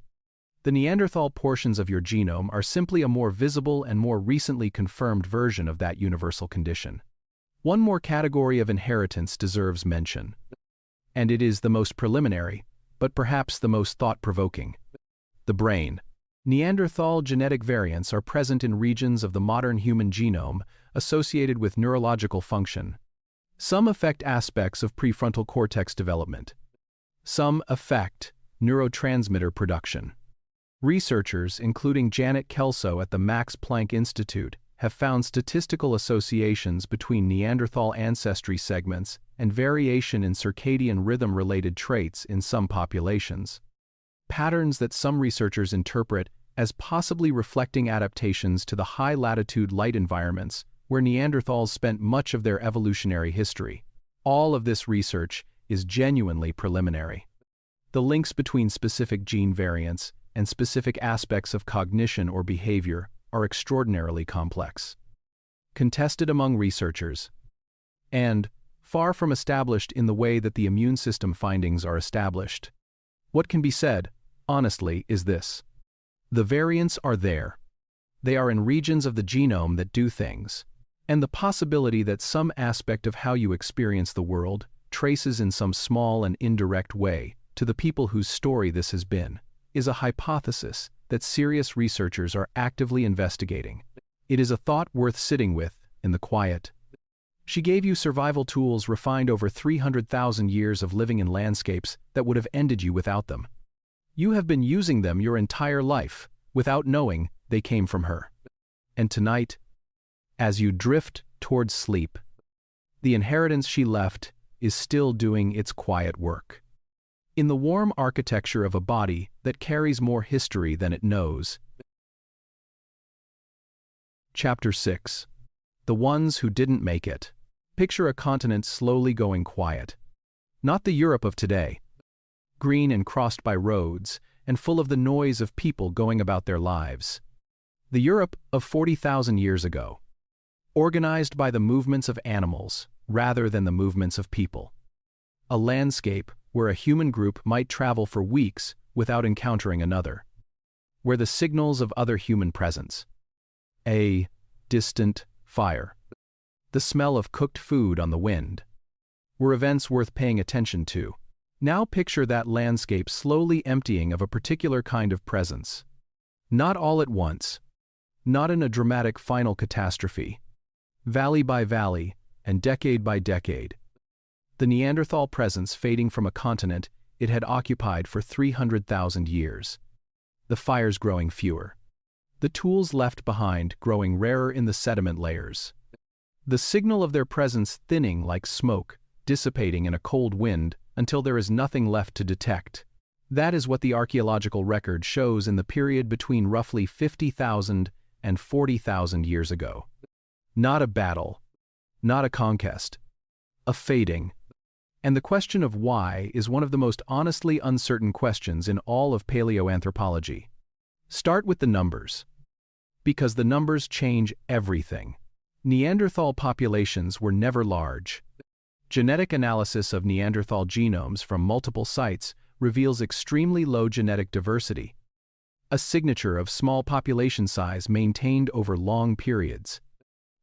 The Neanderthal portions of your genome are simply a more visible and more recently confirmed version of that universal condition. One more category of inheritance deserves mention, and it is the most preliminary, but perhaps the most thought-provoking. The brain. Neanderthal genetic variants are present in regions of the modern human genome associated with neurological function. Some affect aspects of prefrontal cortex development. Some affect neurotransmitter production. Researchers, including Janet Kelso at the Max Planck Institute, have found statistical associations between Neanderthal ancestry segments and variation in circadian rhythm-related traits in some populations. Patterns that some researchers interpret as possibly reflecting adaptations to the high-latitude light environments where Neanderthals spent much of their evolutionary history. All of this research is genuinely preliminary. The links between specific gene variants and specific aspects of cognition or behavior are extraordinarily complex, contested among researchers, and far from established in the way that the immune system findings are established. What can be said, honestly, is this. The variants are there. They are in regions of the genome that do things, and the possibility that some aspect of how you experience the world traces in some small and indirect way to the people whose story this has been, is a hypothesis that serious researchers are actively investigating. It is a thought worth sitting with in the quiet. She gave you survival tools refined over 300,000 years of living in landscapes that would have ended you without them. You have been using them your entire life, without knowing they came from her. And tonight, as you drift towards sleep, the inheritance she left is still doing its quiet work. In the warm architecture of a body that carries more history than it knows. Chapter 6. The Ones Who Didn't Make It. Picture a continent slowly going quiet. Not the Europe of today, green and crossed by roads, and full of the noise of people going about their lives. The Europe of 40,000 years ago, organized by the movements of animals rather than the movements of people. A landscape where a human group might travel for weeks without encountering another, where the signals of other human presence, a distant fire, the smell of cooked food on the wind, were events worth paying attention to. Now picture that landscape slowly emptying of a particular kind of presence. Not all at once, not in a dramatic final catastrophe, valley by valley and decade by decade. The Neanderthal presence fading from a continent it had occupied for 300,000 years. The fires growing fewer. The tools left behind growing rarer in the sediment layers. The signal of their presence thinning like smoke, dissipating in a cold wind until there is nothing left to detect. That is what the archaeological record shows in the period between roughly 50,000 and 40,000 years ago. Not a battle, not a conquest, a fading. And the question of why is one of the most honestly uncertain questions in all of paleoanthropology. Start with the numbers, because the numbers change everything. Neanderthal populations were never large. Genetic analysis of Neanderthal genomes from multiple sites reveals extremely low genetic diversity, a signature of small population size maintained over long periods.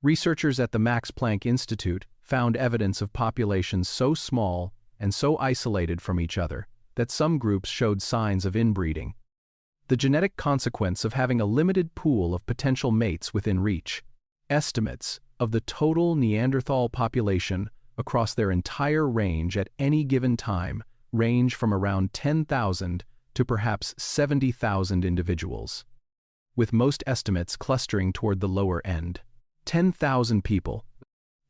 Researchers at the Max Planck Institute found evidence of populations so small and so isolated from each other that some groups showed signs of inbreeding, the genetic consequence of having a limited pool of potential mates within reach. Estimates of the total Neanderthal population across their entire range at any given time range from around 10,000 to perhaps 70,000 individuals, with most estimates clustering toward the lower end. 10,000 people,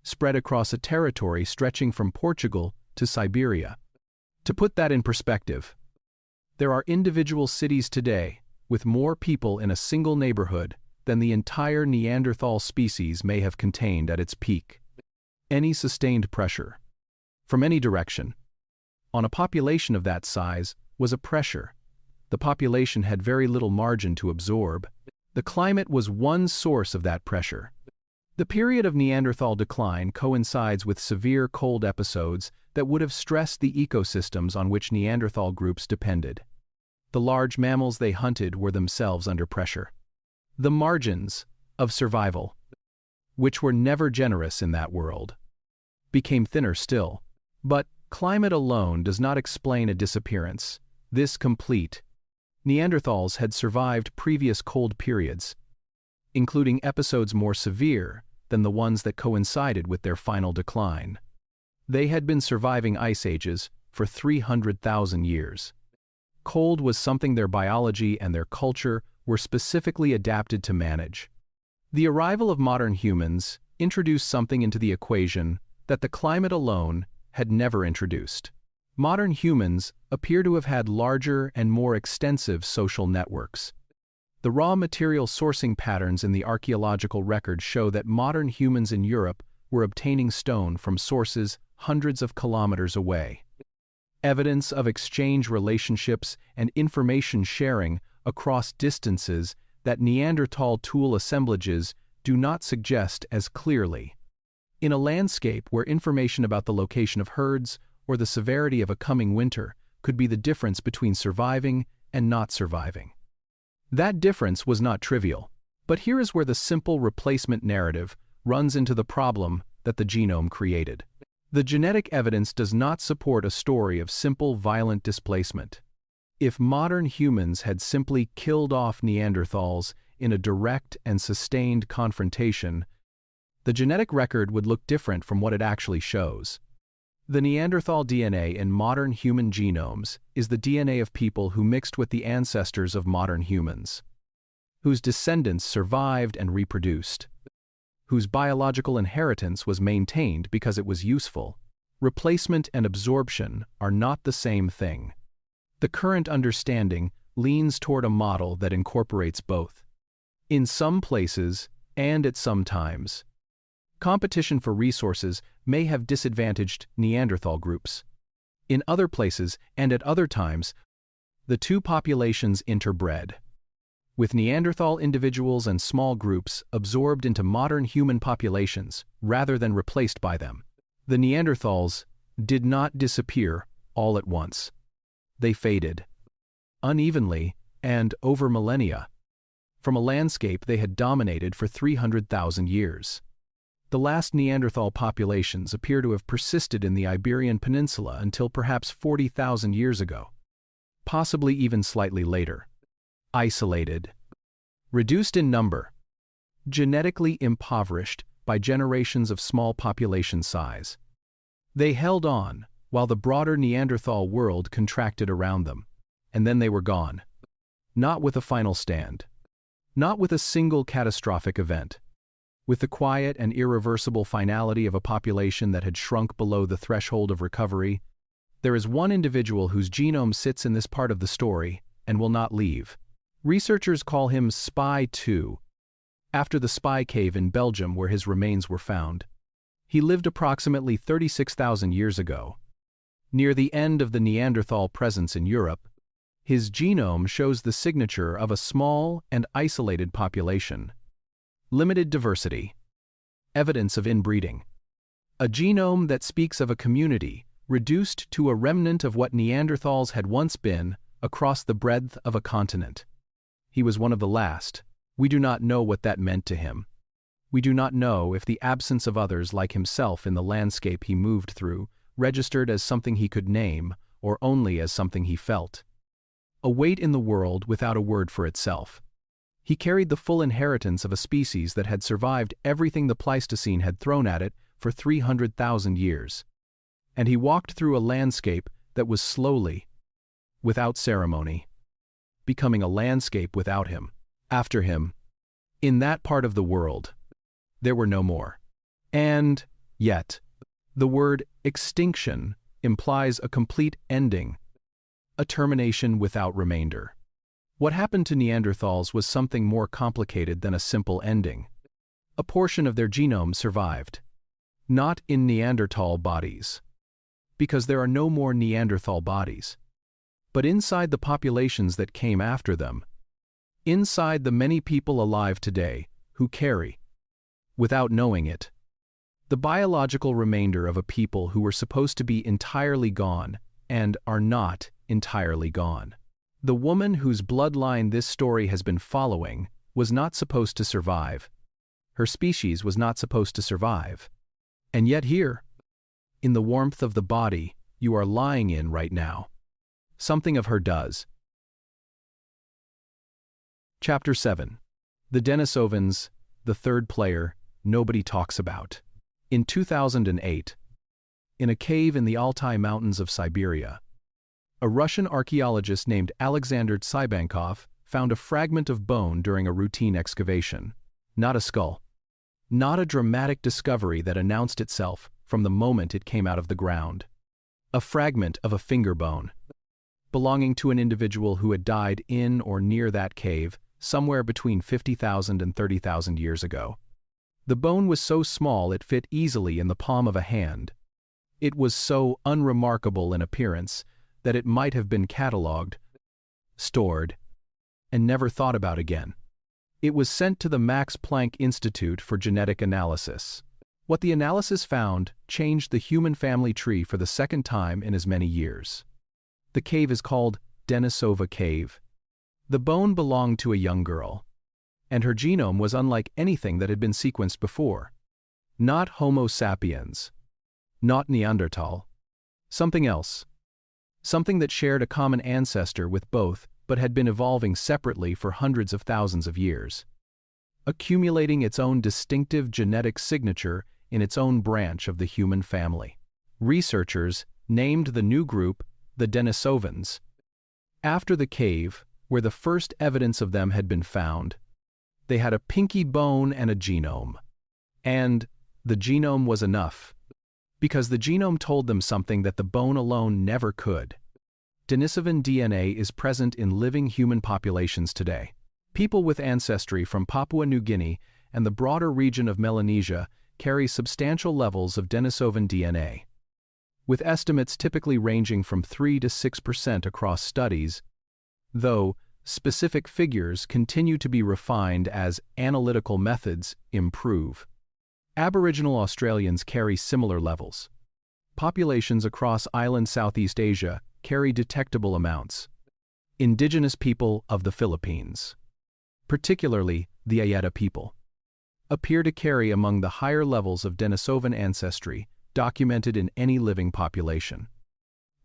spread across a territory stretching from Portugal to Siberia. To put that in perspective, there are individual cities today with more people in a single neighborhood than the entire Neanderthal species may have contained at its peak. Any sustained pressure, from any direction, on a population of that size was a pressure. The population had very little margin to absorb. The climate was one source of that pressure. The period of Neanderthal decline coincides with severe cold episodes that would have stressed the ecosystems on which Neanderthal groups depended. The large mammals they hunted were themselves under pressure. The margins of survival, which were never generous in that world, became thinner still. But climate alone does not explain a disappearance. This complete. Neanderthals had survived previous cold periods, including episodes more severe than the ones that coincided with their final decline. They had been surviving ice ages for 300,000 years. Cold was something their biology and their culture were specifically adapted to manage. The arrival of modern humans introduced something into the equation that the climate alone had never introduced. Modern humans appear to have had larger and more extensive social networks. The raw material sourcing patterns in the archaeological record show that modern humans in Europe were obtaining stone from sources hundreds of kilometers away. Evidence of exchange relationships and information sharing across distances that Neanderthal tool assemblages do not suggest as clearly. In a landscape where information about the location of herds or the severity of a coming winter could be the difference between surviving and not surviving. That difference was not trivial, but here is where the simple replacement narrative runs into the problem that the genome created. The genetic evidence does not support a story of simple violent displacement. If modern humans had simply killed off Neanderthals in a direct and sustained confrontation, the genetic record would look different from what it actually shows. The Neanderthal DNA in modern human genomes is the DNA of people who mixed with the ancestors of modern humans, whose descendants survived and reproduced, whose biological inheritance was maintained because it was useful. Replacement and absorption are not the same thing. The current understanding leans toward a model that incorporates both. In some places, and at some times, competition for resources may have disadvantaged Neanderthal groups. In other places, and at other times, the two populations interbred, with Neanderthal individuals and small groups absorbed into modern human populations rather than replaced by them. The Neanderthals did not disappear all at once. They faded, unevenly and over millennia, from a landscape they had dominated for 300,000 years. The last Neanderthal populations appear to have persisted in the Iberian Peninsula until perhaps 40,000 years ago, possibly even slightly later. Isolated, reduced in number, genetically impoverished by generations of small population size. They held on while the broader Neanderthal world contracted around them, and then they were gone. Not with a final stand. Not with a single catastrophic event. With the quiet and irreversible finality of a population that had shrunk below the threshold of recovery, there is one individual whose genome sits in this part of the story and will not leave. Researchers call him Spy 2, after the Spy Cave in Belgium where his remains were found. He lived approximately 36,000 years ago. Near the end of the Neanderthal presence in Europe, his genome shows the signature of a small and isolated population. Limited diversity. Evidence of inbreeding. A genome that speaks of a community reduced to a remnant of what Neanderthals had once been across the breadth of a continent. He was one of the last. We do not know what that meant to him. We do not know if the absence of others like himself in the landscape he moved through registered as something he could name or only as something he felt. A weight in the world without a word for itself. He carried the full inheritance of a species that had survived everything the Pleistocene had thrown at it for 300,000 years. And he walked through a landscape that was slowly, without ceremony, becoming a landscape without him. After him, in that part of the world, there were no more. And yet, the word extinction implies a complete ending, a termination without remainder. What happened to Neanderthals was something more complicated than a simple ending. A portion of their genome survived, not in Neanderthal bodies, because there are no more Neanderthal bodies, but inside the populations that came after them, inside the many people alive today who carry, without knowing it, the biological remainder of a people who were supposed to be entirely gone and are not entirely gone. The woman whose bloodline this story has been following was not supposed to survive. Her species was not supposed to survive. And yet here, in the warmth of the body you are lying in right now, something of her does. Chapter 7. The Denisovans, the third player nobody talks about. In 2008, in a cave in the Altai Mountains of Siberia, a Russian archaeologist named Alexander Tsibankov found a fragment of bone during a routine excavation. Not a skull. Not a dramatic discovery that announced itself from the moment it came out of the ground. A fragment of a finger bone, belonging to an individual who had died in or near that cave somewhere between 50,000 and 30,000 years ago. The bone was so small it fit easily in the palm of a hand. It was so unremarkable in appearance that it might have been catalogued, stored, and never thought about again. It was sent to the Max Planck Institute for genetic analysis. What the analysis found changed the human family tree for the second time in as many years. The cave is called Denisova Cave. The bone belonged to a young girl, and her genome was unlike anything that had been sequenced before. Not Homo sapiens, not Neanderthal, something else. Something that shared a common ancestor with both but had been evolving separately for hundreds of thousands of years, accumulating its own distinctive genetic signature in its own branch of the human family. Researchers named the new group the Denisovans, after the cave where the first evidence of them had been found. They had a pinky bone and a genome. And the genome was enough, because the genome told them something that the bone alone never could. Denisovan DNA is present in living human populations today. People with ancestry from Papua New Guinea and the broader region of Melanesia carry substantial levels of Denisovan DNA, with estimates typically ranging from 3 to 6% across studies, though specific figures continue to be refined as analytical methods improve. Aboriginal Australians carry similar levels. Populations across island Southeast Asia carry detectable amounts. Indigenous people of the Philippines, particularly the Ayeta people, appear to carry among the higher levels of Denisovan ancestry documented in any living population.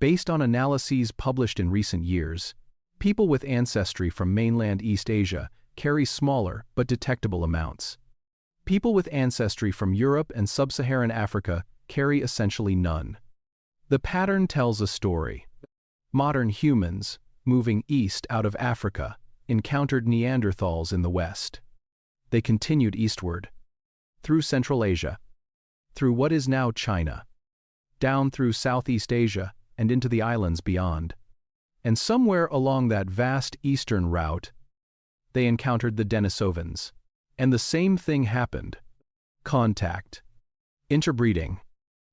Based on analyses published in recent years, people with ancestry from mainland East Asia carry smaller but detectable amounts. People with ancestry from Europe and sub-Saharan Africa carry essentially none. The pattern tells a story. Modern humans, moving east out of Africa, encountered Neanderthals in the West. They continued eastward, through Central Asia, through what is now China, down through Southeast Asia and into the islands beyond. And somewhere along that vast eastern route, they encountered the Denisovans. And the same thing happened. Contact. Interbreeding.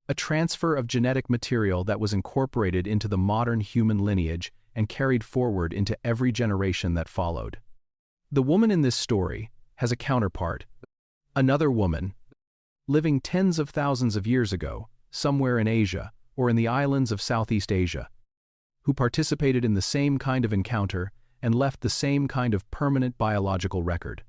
A transfer of genetic material that was incorporated into the modern human lineage and carried forward into every generation that followed. The woman in this story has a counterpart, another woman, living tens of thousands of years ago, somewhere in Asia or in the islands of Southeast Asia, who participated in the same kind of encounter and left the same kind of permanent biological record.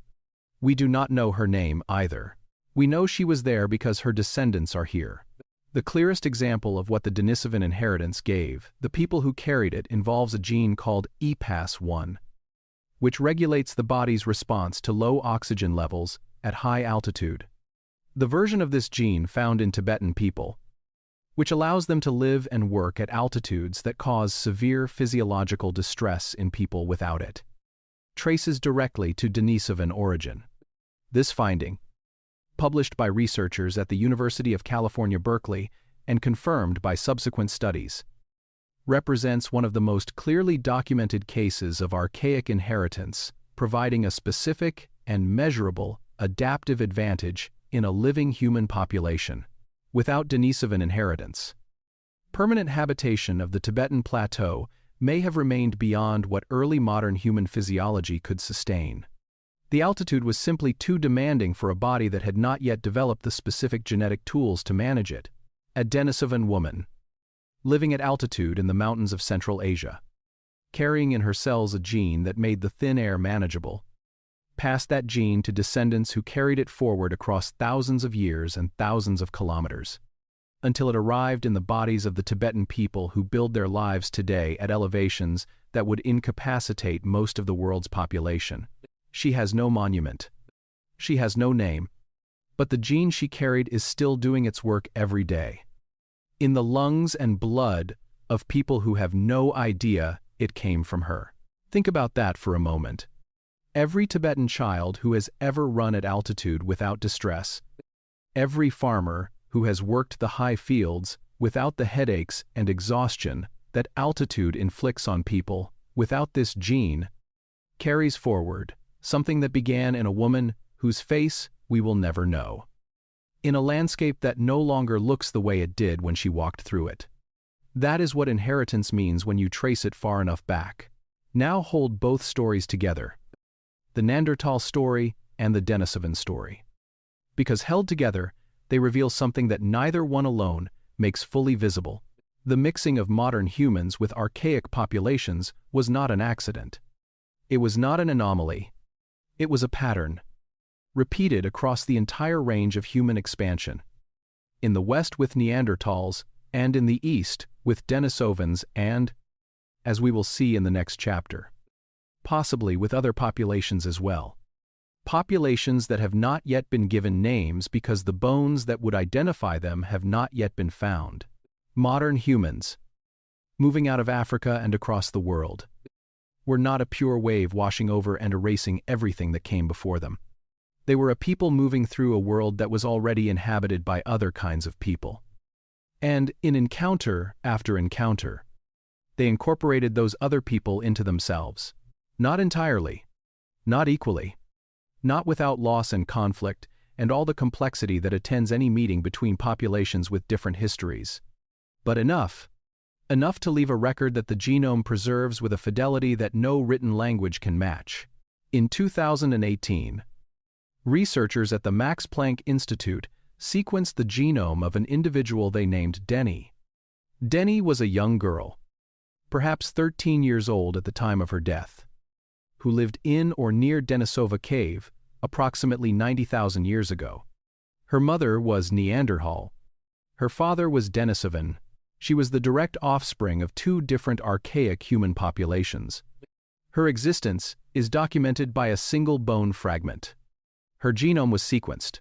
We do not know her name either. We know she was there because her descendants are here. The clearest example of what the Denisovan inheritance gave the people who carried it involves a gene called EPAS1, which regulates the body's response to low oxygen levels at high altitude. The version of this gene found in Tibetan people, which allows them to live and work at altitudes that cause severe physiological distress in people without it, traces directly to Denisovan origin. This finding, published by researchers at the University of California, Berkeley, and confirmed by subsequent studies, represents one of the most clearly documented cases of archaic inheritance, providing a specific and measurable adaptive advantage in a living human population. Without Denisovan inheritance, permanent habitation of the Tibetan plateau may have remained beyond what early modern human physiology could sustain. The altitude was simply too demanding for a body that had not yet developed the specific genetic tools to manage it. A Denisovan woman, living at altitude in the mountains of Central Asia, carrying in her cells a gene that made the thin air manageable, passed that gene to descendants who carried it forward across thousands of years and thousands of kilometers, until it arrived in the bodies of the Tibetan people who build their lives today at elevations that would incapacitate most of the world's population. She has no monument. She has no name. But the gene she carried is still doing its work every day, in the lungs and blood of people who have no idea it came from her. Think about that for a moment. Every Tibetan child who has ever run at altitude without distress, every farmer who has worked the high fields without the headaches and exhaustion that altitude inflicts on people without this gene, carries forward something that began in a woman whose face we will never know, in a landscape that no longer looks the way it did when she walked through it. That is what inheritance means when you trace it far enough back. Now hold both stories together, the Neanderthal story and the Denisovan story. Because held together, they reveal something that neither one alone makes fully visible. The mixing of modern humans with archaic populations was not an accident. It was not an anomaly. It was a pattern, repeated across the entire range of human expansion. In the West with Neanderthals, and in the East with Denisovans and, as we will see in the next chapter, possibly with other populations as well. Populations that have not yet been given names because the bones that would identify them have not yet been found. Modern humans, moving out of Africa and across the world, were not a pure wave washing over and erasing everything that came before them. They were a people moving through a world that was already inhabited by other kinds of people. And in encounter after encounter, they incorporated those other people into themselves. Not entirely, not equally, not without loss and conflict and all the complexity that attends any meeting between populations with different histories, but enough to leave a record that the genome preserves with a fidelity that no written language can match. In 2018, researchers at the Max Planck Institute sequenced the genome of an individual they named Denny. Denny was a young girl, perhaps 13 years old at the time of her death, who lived in or near Denisova Cave approximately 90,000 years ago. Her mother was Neanderthal. Her father was Denisovan. She was the direct offspring of two different archaic human populations. Her existence is documented by a single bone fragment. Her genome was sequenced,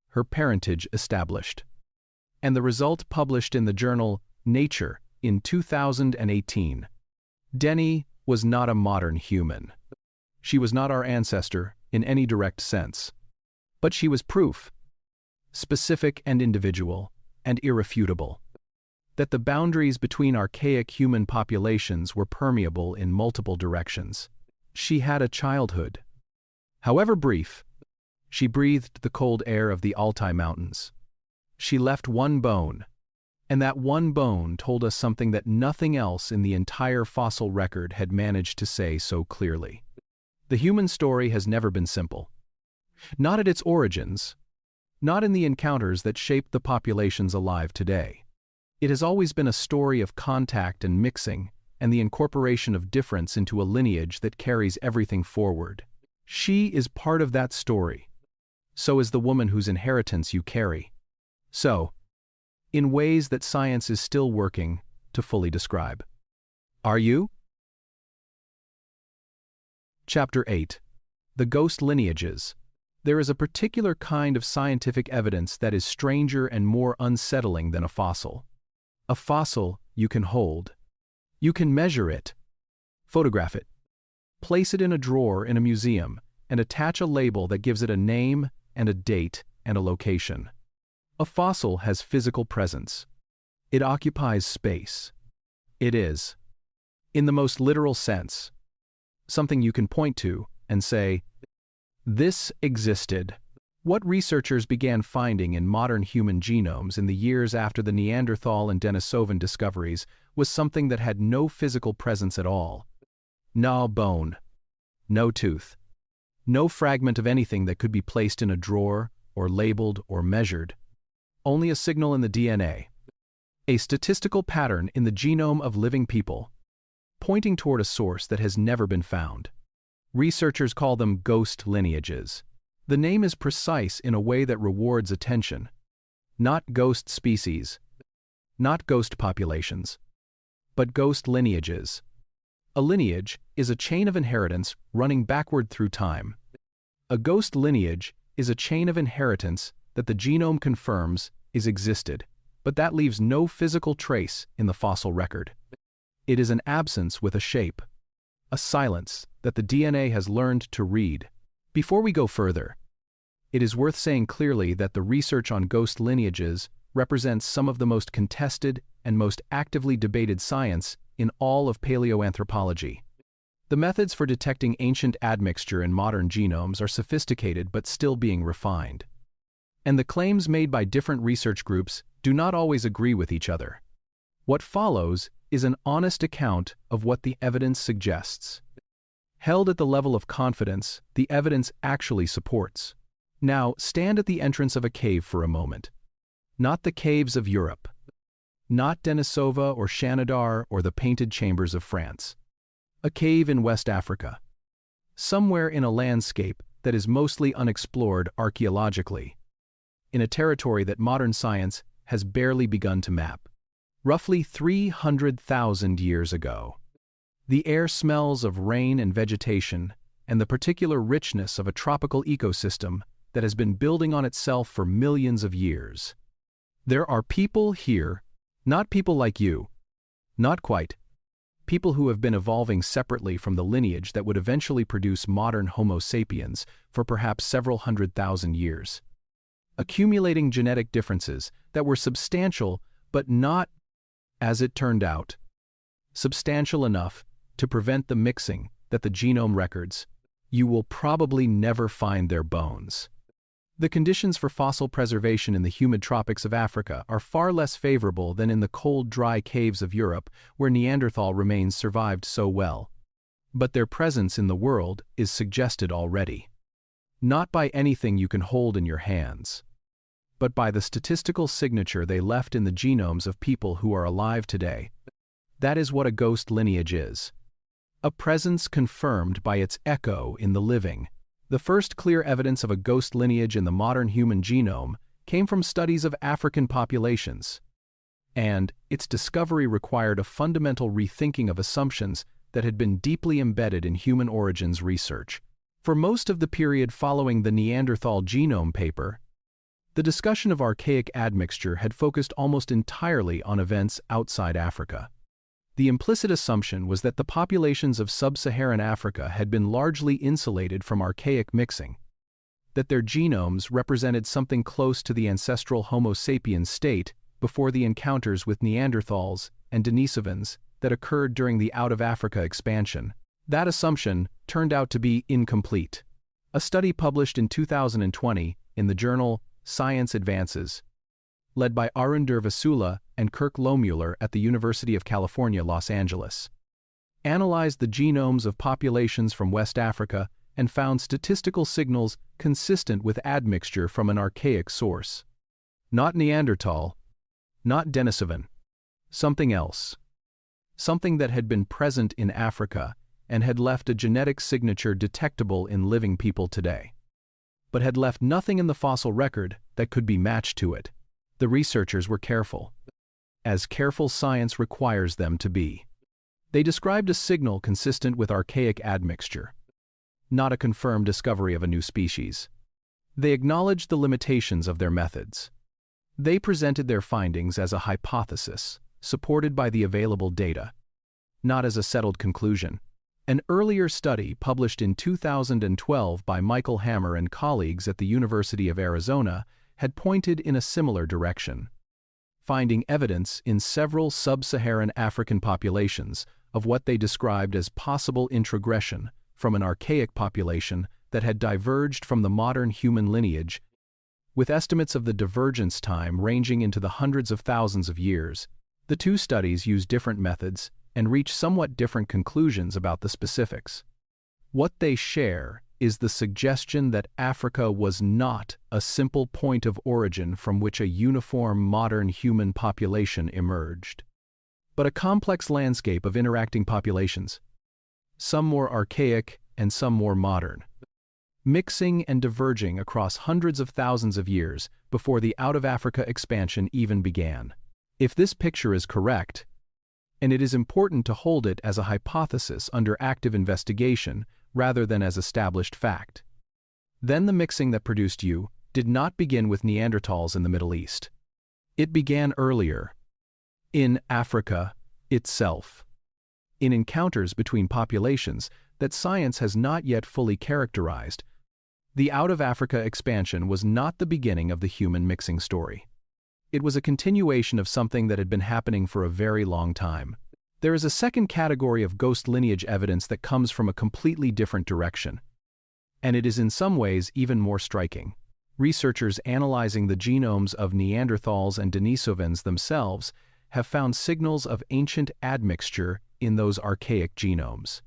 her parentage established, and the result published in the journal Nature in 2018. Denny was not a modern human. She was not our ancestor in any direct sense, but she was proof, specific and individual and irrefutable, that the boundaries between archaic human populations were permeable in multiple directions. She had a childhood, however brief. She breathed the cold air of the Altai Mountains. She left one bone, and that one bone told us something that nothing else in the entire fossil record had managed to say so clearly. The human story has never been simple. Not at its origins, not in the encounters that shaped the populations alive today. It has always been a story of contact and mixing, and the incorporation of difference into a lineage that carries everything forward. She is part of that story. So is the woman whose inheritance you carry. So, in ways that science is still working to fully describe. Are you? Chapter 8. The Ghost Lineages. There is a particular kind of scientific evidence that is stranger and more unsettling than a fossil. A fossil you can hold. You can measure it, photograph it, place it in a drawer in a museum, and attach a label that gives it a name and a date and a location. A fossil has physical presence. It occupies space. It is, in the most literal sense, something you can point to and say, "This existed." What researchers began finding in modern human genomes in the years after the Neanderthal and Denisovan discoveries was something that had no physical presence at all. No bone, no tooth, no fragment of anything that could be placed in a drawer or labeled or measured. Only a signal in the DNA. A statistical pattern in the genome of living people, pointing toward a source that has never been found. Researchers call them ghost lineages. The name is precise in a way that rewards attention. Not ghost species, not ghost populations, but ghost lineages. A lineage is a chain of inheritance running backward through time. A ghost lineage is a chain of inheritance that the genome confirms is existed, but that leaves no physical trace in the fossil record. It is an absence with a shape, a silence that the DNA has learned to read. Before we go further, it is worth saying clearly that the research on ghost lineages represents some of the most contested and most actively debated science in all of paleoanthropology. The methods for detecting ancient admixture in modern genomes are sophisticated but still being refined. And the claims made by different research groups do not always agree with each other. What follows is an honest account of what the evidence suggests. Held at the level of confidence the evidence actually supports. Now, stand at the entrance of a cave for a moment. Not the caves of Europe. Not Denisova or Shanidar or the painted chambers of France. A cave in West Africa. Somewhere in a landscape that is mostly unexplored archaeologically. In a territory that modern science has barely begun to map. Roughly 300,000 years ago. The air smells of rain and vegetation and the particular richness of a tropical ecosystem that has been building on itself for millions of years. There are people here, not people like you, not quite, people who have been evolving separately from the lineage that would eventually produce modern Homo sapiens for perhaps several 100,000 years. Accumulating genetic differences that were substantial but not, as it turned out, substantial enough to prevent the mixing that the genome records. You will probably never find their bones. The conditions for fossil preservation in the humid tropics of Africa are far less favorable than in the cold, dry caves of Europe where Neanderthal remains survived so well. But their presence in the world is suggested already. Not by anything you can hold in your hands, but by the statistical signature they left in the genomes of people who are alive today. That is what a ghost lineage is. A presence confirmed by its echo in the living. The first clear evidence of a ghost lineage in the modern human genome came from studies of African populations, and its discovery required a fundamental rethinking of assumptions that had been deeply embedded in human origins research. For most of the period following the Neanderthal genome paper, the discussion of archaic admixture had focused almost entirely on events outside Africa. The implicit assumption was that the populations of sub-Saharan Africa had been largely insulated from archaic mixing, that their genomes represented something close to the ancestral Homo sapiens state before the encounters with Neanderthals and Denisovans that occurred during the out-of-Africa expansion. That assumption turned out to be incomplete. A study published in 2020 in the journal Science Advances, led by Arun Durvasula and Kirk Lohmuller at the University of California, Los Angeles, analyzed the genomes of populations from West Africa and found statistical signals consistent with admixture from an archaic source. Not Neanderthal, not Denisovan, something else. Something that had been present in Africa and had left a genetic signature detectable in living people today, but had left nothing in the fossil record that could be matched to it. The researchers were careful, as careful science requires them to be. They described a signal consistent with archaic admixture. not a confirmed discovery of a new species. They acknowledged the limitations of their methods. They presented their findings as a hypothesis, supported by the available data, not as a settled conclusion. An earlier study published in 2012 by Michael Hammer and colleagues at the University of Arizona had pointed in a similar direction, finding evidence in several sub-Saharan African populations of what they described as possible introgression from an archaic population that had diverged from the modern human lineage, with estimates of the divergence time ranging into the hundreds of thousands of years. The two studies used different methods and reach somewhat different conclusions about the specifics. What they share is the suggestion that Africa was not a simple point of origin from which a uniform modern human population emerged, but a complex landscape of interacting populations, some more archaic and some more modern, mixing and diverging across hundreds of thousands of years before the out-of-Africa expansion even began. If this picture is correct, and it is important to hold it as a hypothesis under active investigation rather than as established fact, then the mixing that produced you did not begin with Neanderthals in the Middle East. It began earlier, in Africa itself, in encounters between populations that science has not yet fully characterized. The out-of-Africa expansion was not the beginning of the human mixing story. It was a continuation of something that had been happening for a very long time. There is a second category of ghost lineage evidence that comes from a completely different direction, and it is in some ways even more striking. Researchers analyzing the genomes of Neanderthals and Denisovans themselves have found signals of ancient admixture in those archaic genomes.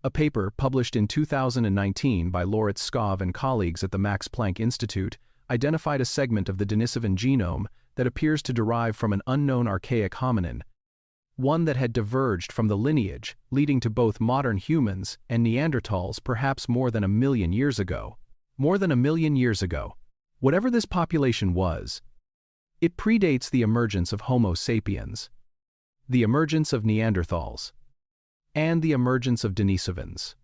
A paper published in 2019 by Loritz Skov and colleagues at the Max Planck Institute identified a segment of the Denisovan genome that appears to derive from an unknown archaic hominin, one that had diverged from the lineage leading to both modern humans and Neanderthals perhaps more than 1 million years ago. More than 1 million years ago. Whatever this population was, it predates the emergence of Homo sapiens, the emergence of Neanderthals, and the emergence of Denisovans.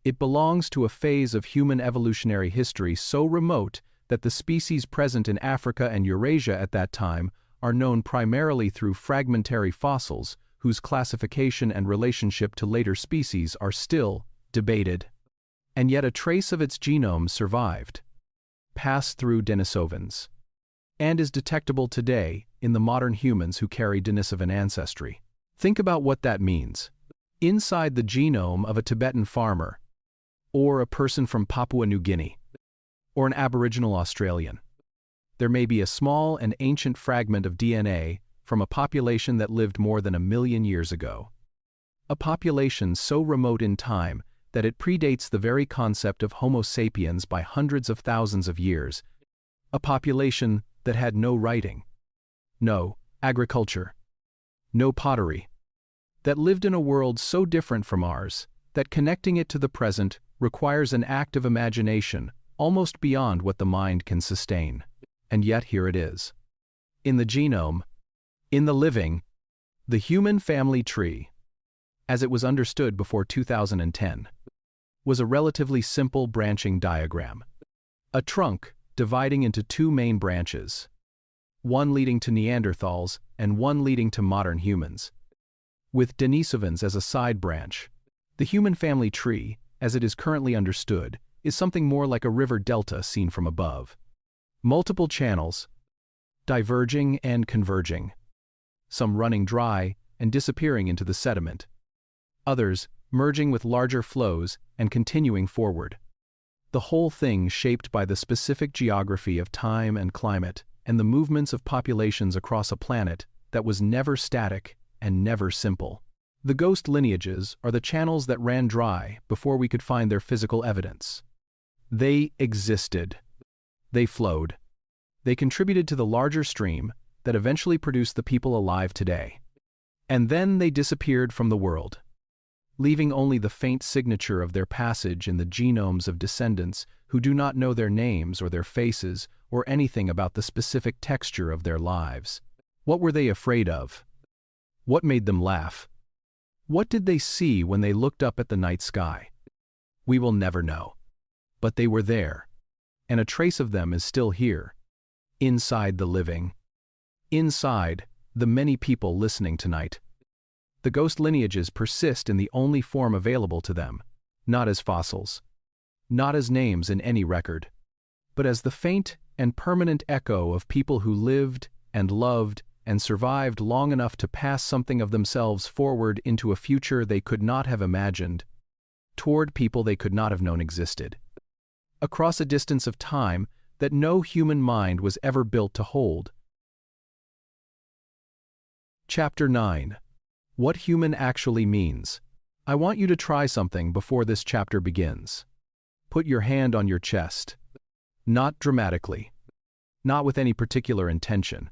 It belongs to a phase of human evolutionary history so remote that the species present in Africa and Eurasia at that time are known primarily through fragmentary fossils whose classification and relationship to later species are still debated. And yet a trace of its genome survived, passed through Denisovans, and is detectable today in the modern humans who carry Denisovan ancestry. Think about what that means. Inside the genome of a Tibetan farmer, or a person from Papua New Guinea, or an Aboriginal Australian, there may be a small and ancient fragment of DNA from a population that lived more than 1 million years ago. A population so remote in time that it predates the very concept of Homo sapiens by hundreds of thousands of years. A population that had no writing, no agriculture, no pottery, that lived in a world so different from ours that connecting it to the present requires an act of imagination almost beyond what the mind can sustain. And yet here it is. In the genome, in the living, the human family tree, as it was understood before 2010, was a relatively simple branching diagram. A trunk dividing into 2 main branches, one leading to Neanderthals and one leading to modern humans, with Denisovans as a side branch. The human family tree, as it is currently understood, is something more like a river delta seen from above. Multiple channels, diverging and converging, some running dry and disappearing into the sediment, others merging with larger flows and continuing forward. The whole thing shaped by the specific geography of time and climate and the movements of populations across a planet that was never static and never simple. The ghost lineages are the channels that ran dry before we could find their physical evidence. They existed. They flowed. They contributed to the larger stream that eventually produced the people alive today. And then they disappeared from the world, leaving only the faint signature of their passage in the genomes of descendants who do not know their names or their faces or anything about the specific texture of their lives. What were they afraid of? What made them laugh? What did they see when they looked up at the night sky? We will never know. But they were there, and a trace of them is still here, inside the living, inside the many people listening tonight. The ghost lineages persist in the only form available to them, not as fossils, not as names in any record, but as the faint and permanent echo of people who lived and loved and survived long enough to pass something of themselves forward into a future they could not have imagined, toward people they could not have known existed, across a distance of time that no human mind was ever built to hold. Chapter 9. What human actually means. I want you to try something before this chapter begins. Put your hand on your chest. Not dramatically. Not with any particular intention.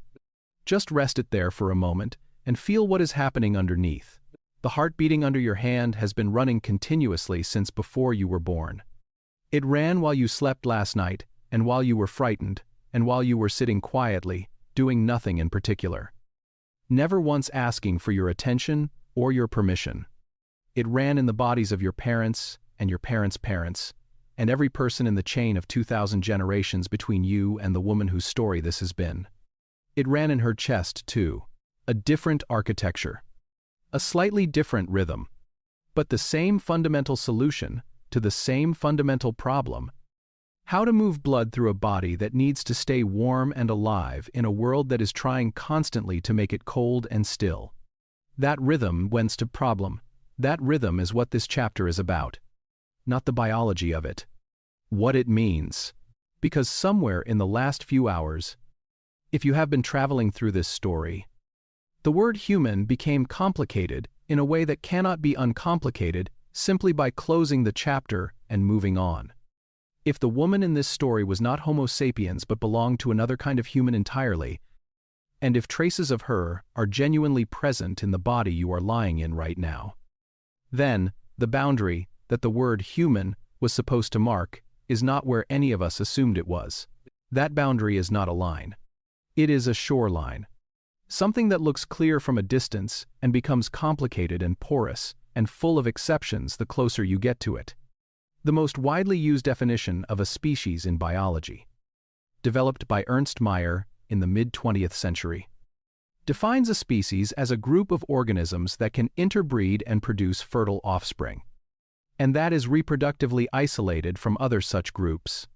Just rest it there for a moment and feel what is happening underneath. The heart beating under your hand has been running continuously since before you were born. It ran while you slept last night, and while you were frightened, and while you were sitting quietly, doing nothing in particular. Never once asking for your attention or your permission. It ran in the bodies of your parents and your parents' parents, and every person in the chain of 2,000 generations between you and the woman whose story this has been. It ran in her chest, too. A different architecture. A slightly different rhythm. But the same fundamental solution to the same fundamental problem. How to move blood through a body that needs to stay warm and alive in a world that is trying constantly to make it cold and still. That rhythm whence to problem. That rhythm is what this chapter is about. Not the biology of it. What it means. Because somewhere in the last few hours, if you have been traveling through this story, the word human became complicated in a way that cannot be uncomplicated simply by closing the chapter and moving on. If the woman in this story was not Homo sapiens but belonged to another kind of human entirely, and if traces of her are genuinely present in the body you are lying in right now, then the boundary that the word human was supposed to mark is not where any of us assumed it was. That boundary is not a line. It is a shoreline. Something that looks clear from a distance and becomes complicated and porous and full of exceptions the closer you get to it. The most widely used definition of a species in biology, developed by Ernst Mayr in the mid-20th century, defines a species as a group of organisms that can interbreed and produce fertile offspring, and that is reproductively isolated from other such groups.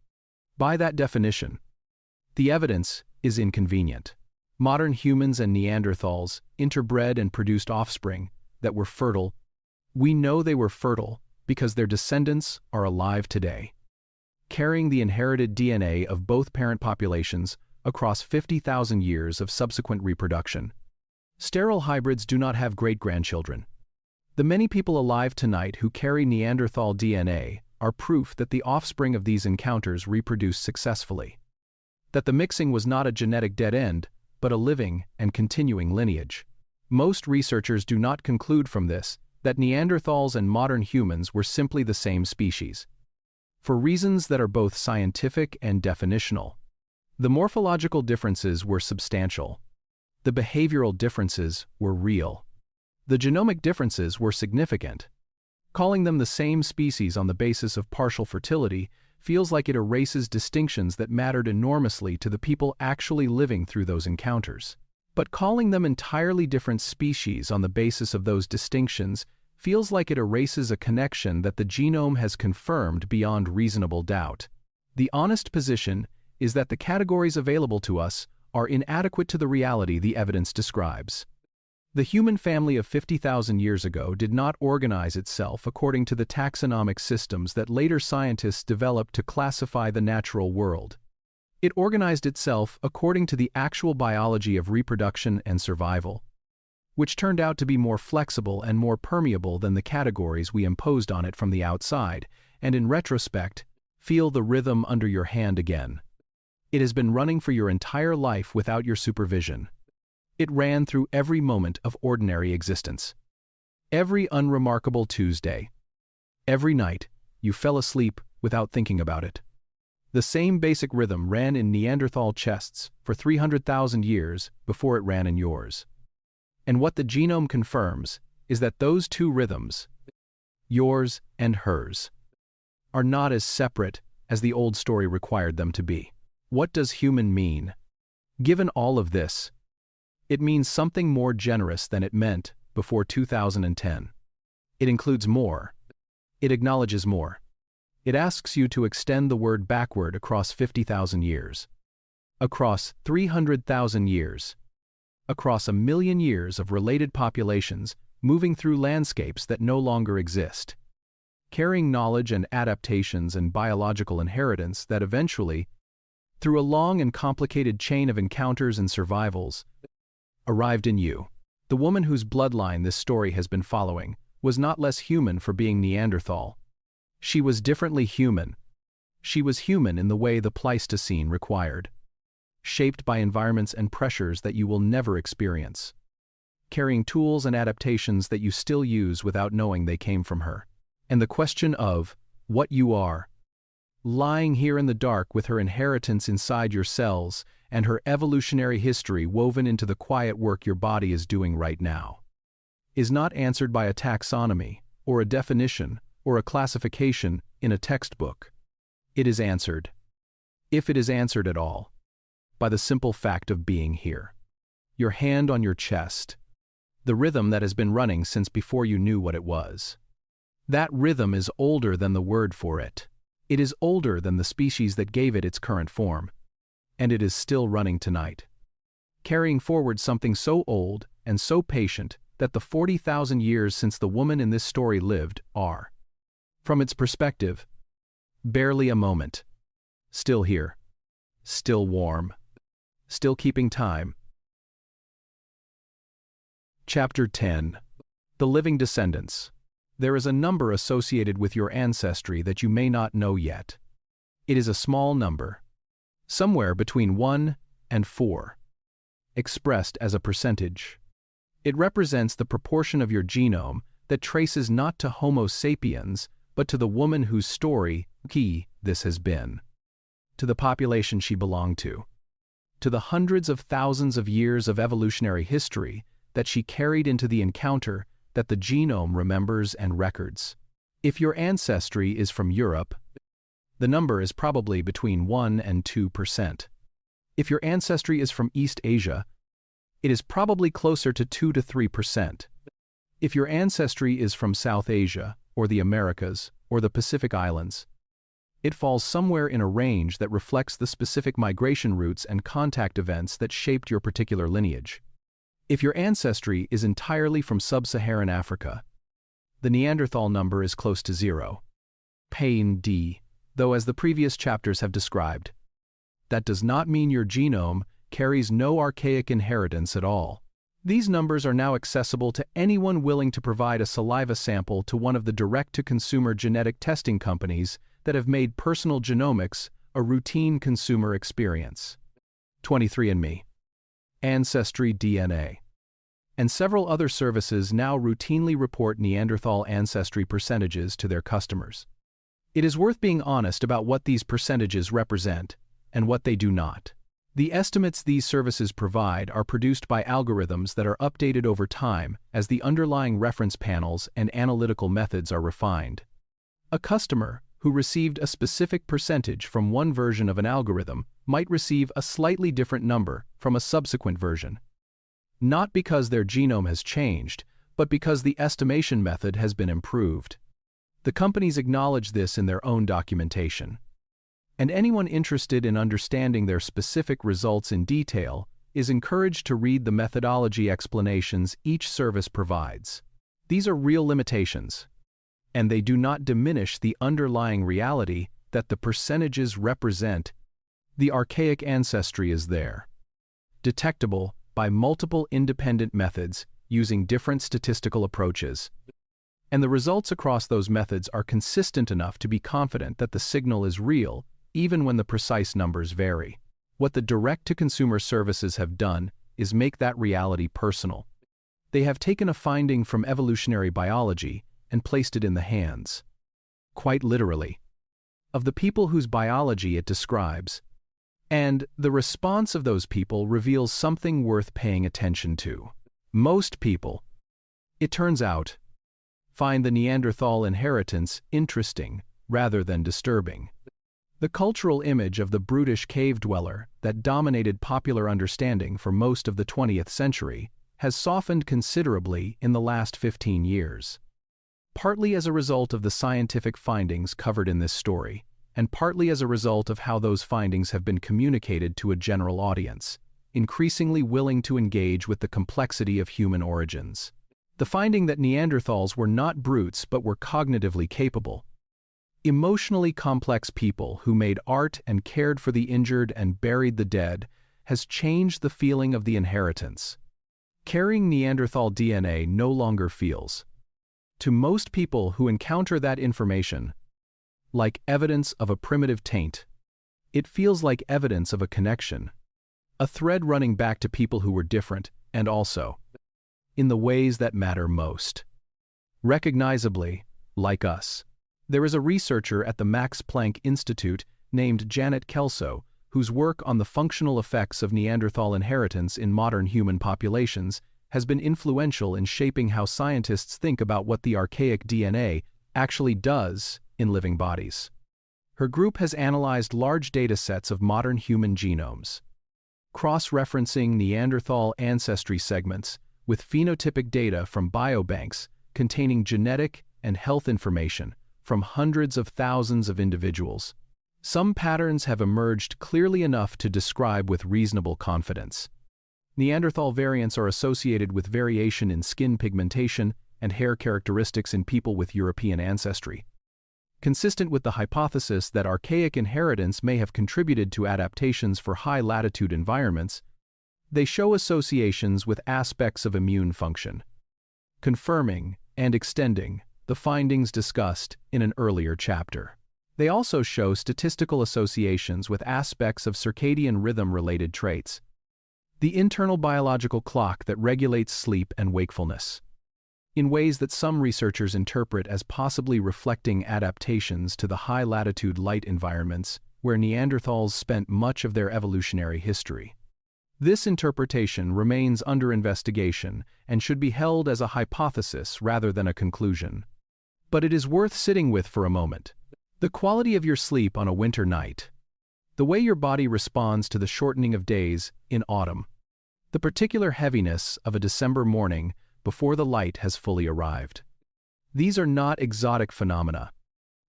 By that definition, the evidence is inconvenient. Modern humans and Neanderthals interbred and produced offspring that were fertile. We know they were fertile because their descendants are alive today, carrying the inherited DNA of both parent populations across 50,000 years of subsequent reproduction. Sterile hybrids do not have great-grandchildren. The many people alive tonight who carry Neanderthal DNA are proof that the offspring of these encounters reproduced successfully. That the mixing was not a genetic dead end, but a living and continuing lineage. Most researchers do not conclude from this that Neanderthals and modern humans were simply the same species. For reasons that are both scientific and definitional. The morphological differences were substantial. The behavioral differences were real. The genomic differences were significant. Calling them the same species on the basis of partial fertility feels like it erases distinctions that mattered enormously to the people actually living through those encounters. But calling them entirely different species on the basis of those distinctions feels like it erases a connection that the genome has confirmed beyond reasonable doubt. The honest position is that the categories available to us are inadequate to the reality the evidence describes. The human family of 50,000 years ago did not organize itself according to the taxonomic systems that later scientists developed to classify the natural world. It organized itself according to the actual biology of reproduction and survival, which turned out to be more flexible and more permeable than the categories we imposed on it from the outside, and in retrospect, feel the rhythm under your hand again. It has been running for your entire life without your supervision. It ran through every moment of ordinary existence. Every unremarkable Tuesday. Every night, you fell asleep without thinking about it. The same basic rhythm ran in Neanderthal chests for 300,000 years before it ran in yours. And what the genome confirms is that those two rhythms, yours and hers, are not as separate as the old story required them to be. What does human mean? Given all of this, it means something more generous than it meant before 2010. It includes more. It acknowledges more. It asks you to extend the word backward across 50,000 years, across 300,000 years, across 1,000,000 years of related populations moving through landscapes that no longer exist, carrying knowledge and adaptations and biological inheritance that eventually, through a long and complicated chain of encounters and survivals, arrived in you. The woman whose bloodline this story has been following was not less human for being Neanderthal. She was differently human. She was human in the way the Pleistocene required, shaped by environments and pressures that you will never experience, carrying tools and adaptations that you still use without knowing they came from her. And the question of what you are, lying here in the dark with her inheritance inside your cells and her evolutionary history woven into the quiet work your body is doing right now, is not answered by a taxonomy or a definition or a classification in a textbook. It is answered, if it is answered at all, by the simple fact of being here. Your hand on your chest, the rhythm that has been running since before you knew what it was. That rhythm is older than the word for it. It is older than the species that gave it its current form. And it is still running tonight, carrying forward something so old and so patient that the 40,000 years since the woman in this story lived are, from its perspective, barely a moment. Still here, still warm, still keeping time. Chapter 10. The Living Descendants. There is a number associated with your ancestry that you may not know yet. It is a small number, somewhere between 1 and 4, expressed as a percentage. It represents the proportion of your genome that traces not to Homo sapiens, but to the woman whose story this has been, to the population she belonged to the hundreds of thousands of years of evolutionary history that she carried into the encounter that the genome remembers and records. If your ancestry is from Europe, the number is probably between 1 and 2%. If your ancestry is from East Asia, it is probably closer to 2 to 3%. If your ancestry is from South Asia, or the Americas, or the Pacific Islands, it falls somewhere in a range that reflects the specific migration routes and contact events that shaped your particular lineage. If your ancestry is entirely from sub-Saharan Africa, the Neanderthal number is close to 0. Pain D. Though as the previous chapters have described, that does not mean your genome carries no archaic inheritance at all. These numbers are now accessible to anyone willing to provide a saliva sample to one of the direct-to-consumer genetic testing companies that have made personal genomics a routine consumer experience. 23andMe, Ancestry DNA, and several other services now routinely report Neanderthal ancestry percentages to their customers. It is worth being honest about what these percentages represent and what they do not. The estimates these services provide are produced by algorithms that are updated over time as the underlying reference panels and analytical methods are refined. A customer who received a specific percentage from one version of an algorithm might receive a slightly different number from a subsequent version. Not because their genome has changed, but because the estimation method has been improved. The companies acknowledge this in their own documentation. And anyone interested in understanding their specific results in detail is encouraged to read the methodology explanations each service provides. These are real limitations, and they do not diminish the underlying reality that the percentages represent. The archaic ancestry is there, detectable by multiple independent methods using different statistical approaches, and the results across those methods are consistent enough to be confident that the signal is real, even when the precise numbers vary. What the direct-to-consumer services have done is make that reality personal. They have taken a finding from evolutionary biology and placed it in the hands, quite literally, of the people whose biology it describes, and the response of those people reveals something worth paying attention to. Most people, it turns out, find the Neanderthal inheritance interesting rather than disturbing. The cultural image of the brutish cave dweller that dominated popular understanding for most of the 20th century has softened considerably in the last 15 years. Partly as a result of the scientific findings covered in this story, and partly as a result of how those findings have been communicated to a general audience, increasingly willing to engage with the complexity of human origins. The finding that Neanderthals were not brutes but were cognitively capable, emotionally complex people who made art and cared for the injured and buried the dead has changed the feeling of the inheritance. Carrying Neanderthal DNA no longer feels, to most people who encounter that information, like evidence of a primitive taint. It feels like evidence of a connection, a thread running back to people who were different and also, in the ways that matter most, recognizably, like us. There is a researcher at the Max Planck Institute named Janet Kelso, whose work on the functional effects of Neanderthal inheritance in modern human populations has been influential in shaping how scientists think about what the archaic DNA actually does in living bodies. Her group has analyzed large data sets of modern human genomes, cross-referencing Neanderthal ancestry segments with phenotypic data from biobanks containing genetic and health information from hundreds of thousands of individuals. Some patterns have emerged clearly enough to describe with reasonable confidence. Neanderthal variants are associated with variation in skin pigmentation and hair characteristics in people with European ancestry, consistent with the hypothesis that archaic inheritance may have contributed to adaptations for high-latitude environments. They show associations with aspects of immune function, confirming and extending the findings discussed in an earlier chapter. They also show statistical associations with aspects of circadian rhythm-related traits, the internal biological clock that regulates sleep and wakefulness, in ways that some researchers interpret as possibly reflecting adaptations to the high-latitude light environments where Neanderthals spent much of their evolutionary history. This interpretation remains under investigation and should be held as a hypothesis rather than a conclusion. But it is worth sitting with for a moment. The quality of your sleep on a winter night, the way your body responds to the shortening of days in autumn, the particular heaviness of a December morning before the light has fully arrived. These are not exotic phenomena.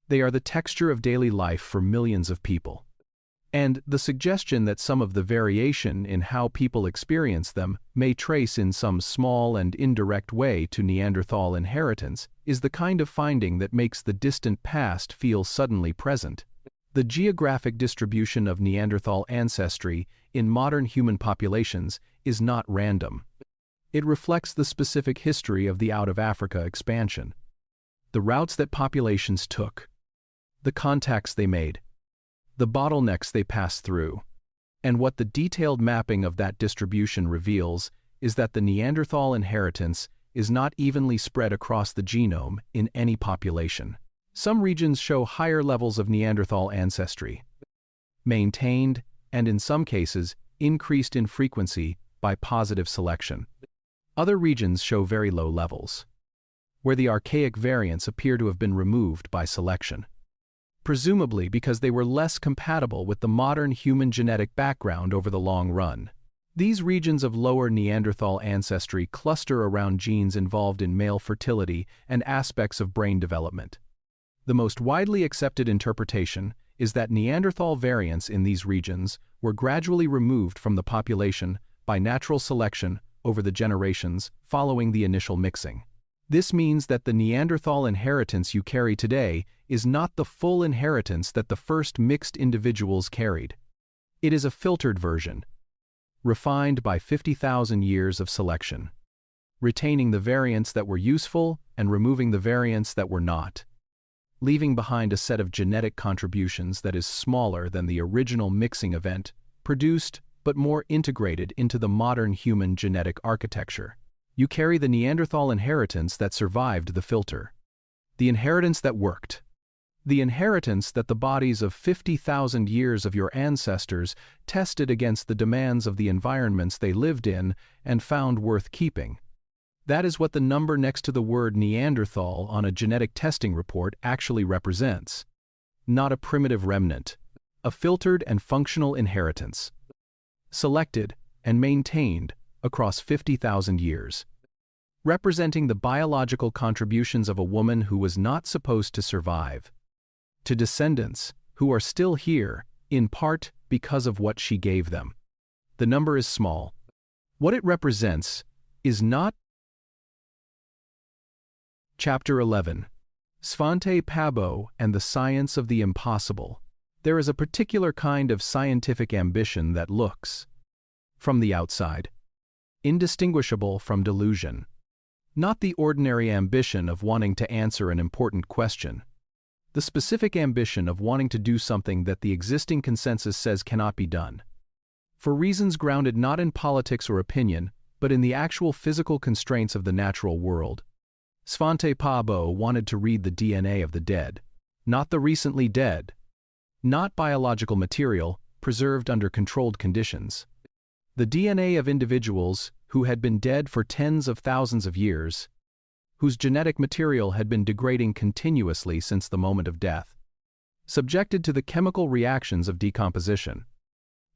They are the texture of daily life for millions of people. And the suggestion that some of the variation in how people experience them may trace in some small and indirect way to Neanderthal inheritance is the kind of finding that makes the distant past feel suddenly present. The geographic distribution of Neanderthal ancestry in modern human populations is not random. It reflects the specific history of the out-of-Africa expansion, the routes that populations took, the contacts they made, the bottlenecks they passed through. And what the detailed mapping of that distribution reveals is that the Neanderthal inheritance is not evenly spread across the genome in any population. Some regions show higher levels of Neanderthal ancestry, maintained and in some cases increased in frequency by positive selection. Other regions show very low levels, where the archaic variants appear to have been removed by selection, presumably because they were less compatible with the modern human genetic background over the long run. These regions of lower Neanderthal ancestry cluster around genes involved in male fertility and aspects of brain development. The most widely accepted interpretation is that Neanderthal variants in these regions were gradually removed from the population by natural selection over the generations following the initial mixing. This means that the Neanderthal inheritance you carry today is not the full inheritance that the first mixed individuals carried. It is a filtered version, refined by 50,000 years of selection, retaining the variants that were useful and removing the variants that were not, leaving behind a set of genetic contributions that is smaller than the original mixing event, produced but more integrated into the modern human genetic architecture. You carry the Neanderthal inheritance that survived the filter, the inheritance that worked, the inheritance that the bodies of 50,000 years of your ancestors tested against the demands of the environments they lived in and found worth keeping. That is what the number next to the word Neanderthal on a genetic testing report actually represents. not a primitive remnant, a filtered and functional inheritance, selected and maintained across 50,000 years, representing the biological contributions of a woman who was not supposed to survive, to descendants who are still here, in part because of what she gave them. The number is small. What it represents is not. Chapter 11. Svante Pääbo and the Science of the Impossible. There is a particular kind of scientific ambition that looks, from the outside, indistinguishable from delusion. Not the ordinary ambition of wanting to answer an important question. The specific ambition of wanting to do something that the existing consensus says cannot be done. For reasons grounded not in politics or opinion, but in the actual physical constraints of the natural world. Svante Pääbo wanted to read the DNA of the dead, not the recently dead, not biological material preserved under controlled conditions. The DNA of individuals who had been dead for tens of thousands of years, whose genetic material had been degrading continuously since the moment of death, subjected to the chemical reactions of decomposition,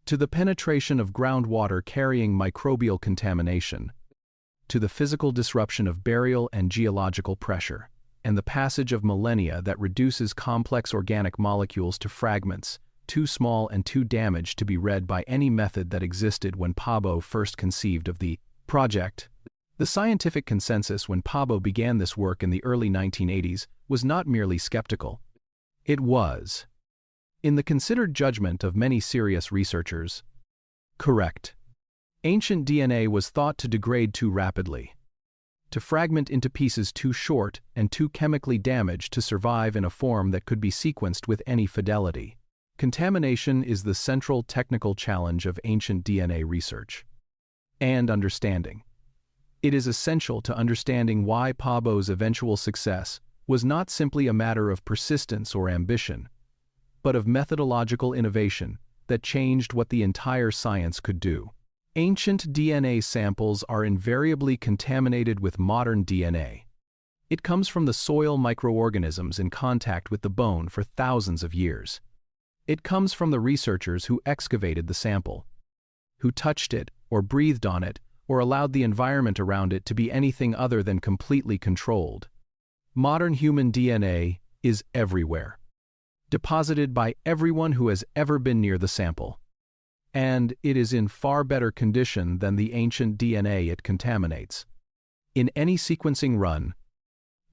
to the penetration of groundwater carrying microbial contamination, to the physical disruption of burial and geological pressure, and the passage of millennia that reduces complex organic molecules to fragments, too small and too damaged to be read by any method that existed when Pääbo first conceived of the project. The scientific consensus when Pääbo began this work in the early 1980s was not merely skeptical. It was, in the considered judgment of many serious researchers, correct. Ancient DNA was thought to degrade too rapidly, to fragment into pieces too short and too chemically damaged to survive in a form that could be sequenced with any fidelity. Contamination is the central technical challenge of ancient DNA research and understanding. It is essential to understanding why Pääbo's eventual success was not simply a matter of persistence or ambition, but of methodological innovation that changed what the entire science could do. Ancient DNA samples are invariably contaminated with modern DNA. It comes from the soil microorganisms in contact with the bone for thousands of years. It comes from the researchers who excavated the sample, who touched it or breathed on it or allowed the environment around it to be anything other than completely controlled. Modern human DNA is everywhere, deposited by everyone who has ever been near the sample. And it is in far better condition than the ancient DNA it contaminates. In any sequencing run,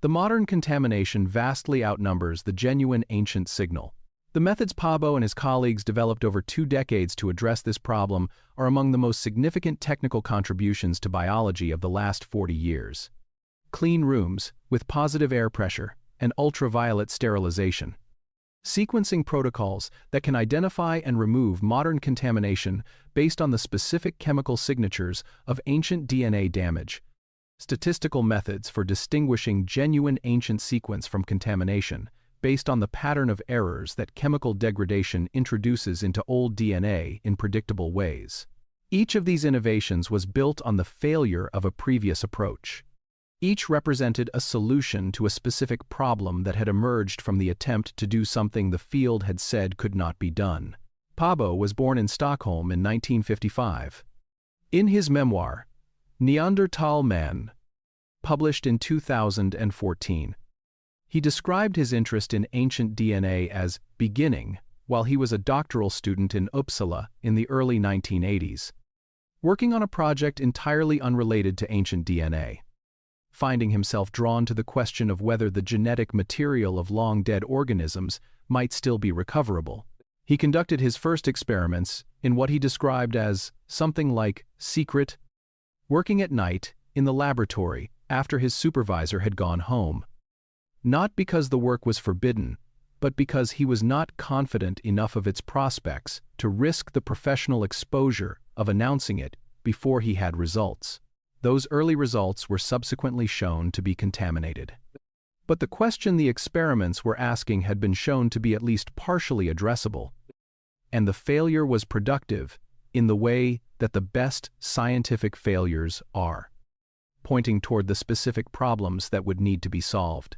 the modern contamination vastly outnumbers the genuine ancient signal. The methods Pääbo and his colleagues developed over 2 decades to address this problem are among the most significant technical contributions to biology of the last 40 years. Clean rooms with positive air pressure and ultraviolet sterilization. Sequencing protocols that can identify and remove modern contamination based on the specific chemical signatures of ancient DNA damage. Statistical methods for distinguishing genuine ancient sequence from contamination based on the pattern of errors that chemical degradation introduces into old DNA in predictable ways. Each of these innovations was built on the failure of a previous approach. Each represented a solution to a specific problem that had emerged from the attempt to do something the field had said could not be done. Pääbo was born in Stockholm in 1955. In his memoir, Neanderthal Man, published in 2014, he described his interest in ancient DNA as beginning while he was a doctoral student in Uppsala in the early 1980s, working on a project entirely unrelated to ancient DNA. Finding himself drawn to the question of whether the genetic material of long-dead organisms might still be recoverable. He conducted his first experiments in what he described as something like secret, working at night in the laboratory after his supervisor had gone home. Not because the work was forbidden, but because he was not confident enough of its prospects to risk the professional exposure of announcing it before he had results. Those early results were subsequently shown to be contaminated. But the question the experiments were asking had been shown to be at least partially addressable, and the failure was productive in the way that the best scientific failures are, pointing toward the specific problems that would need to be solved.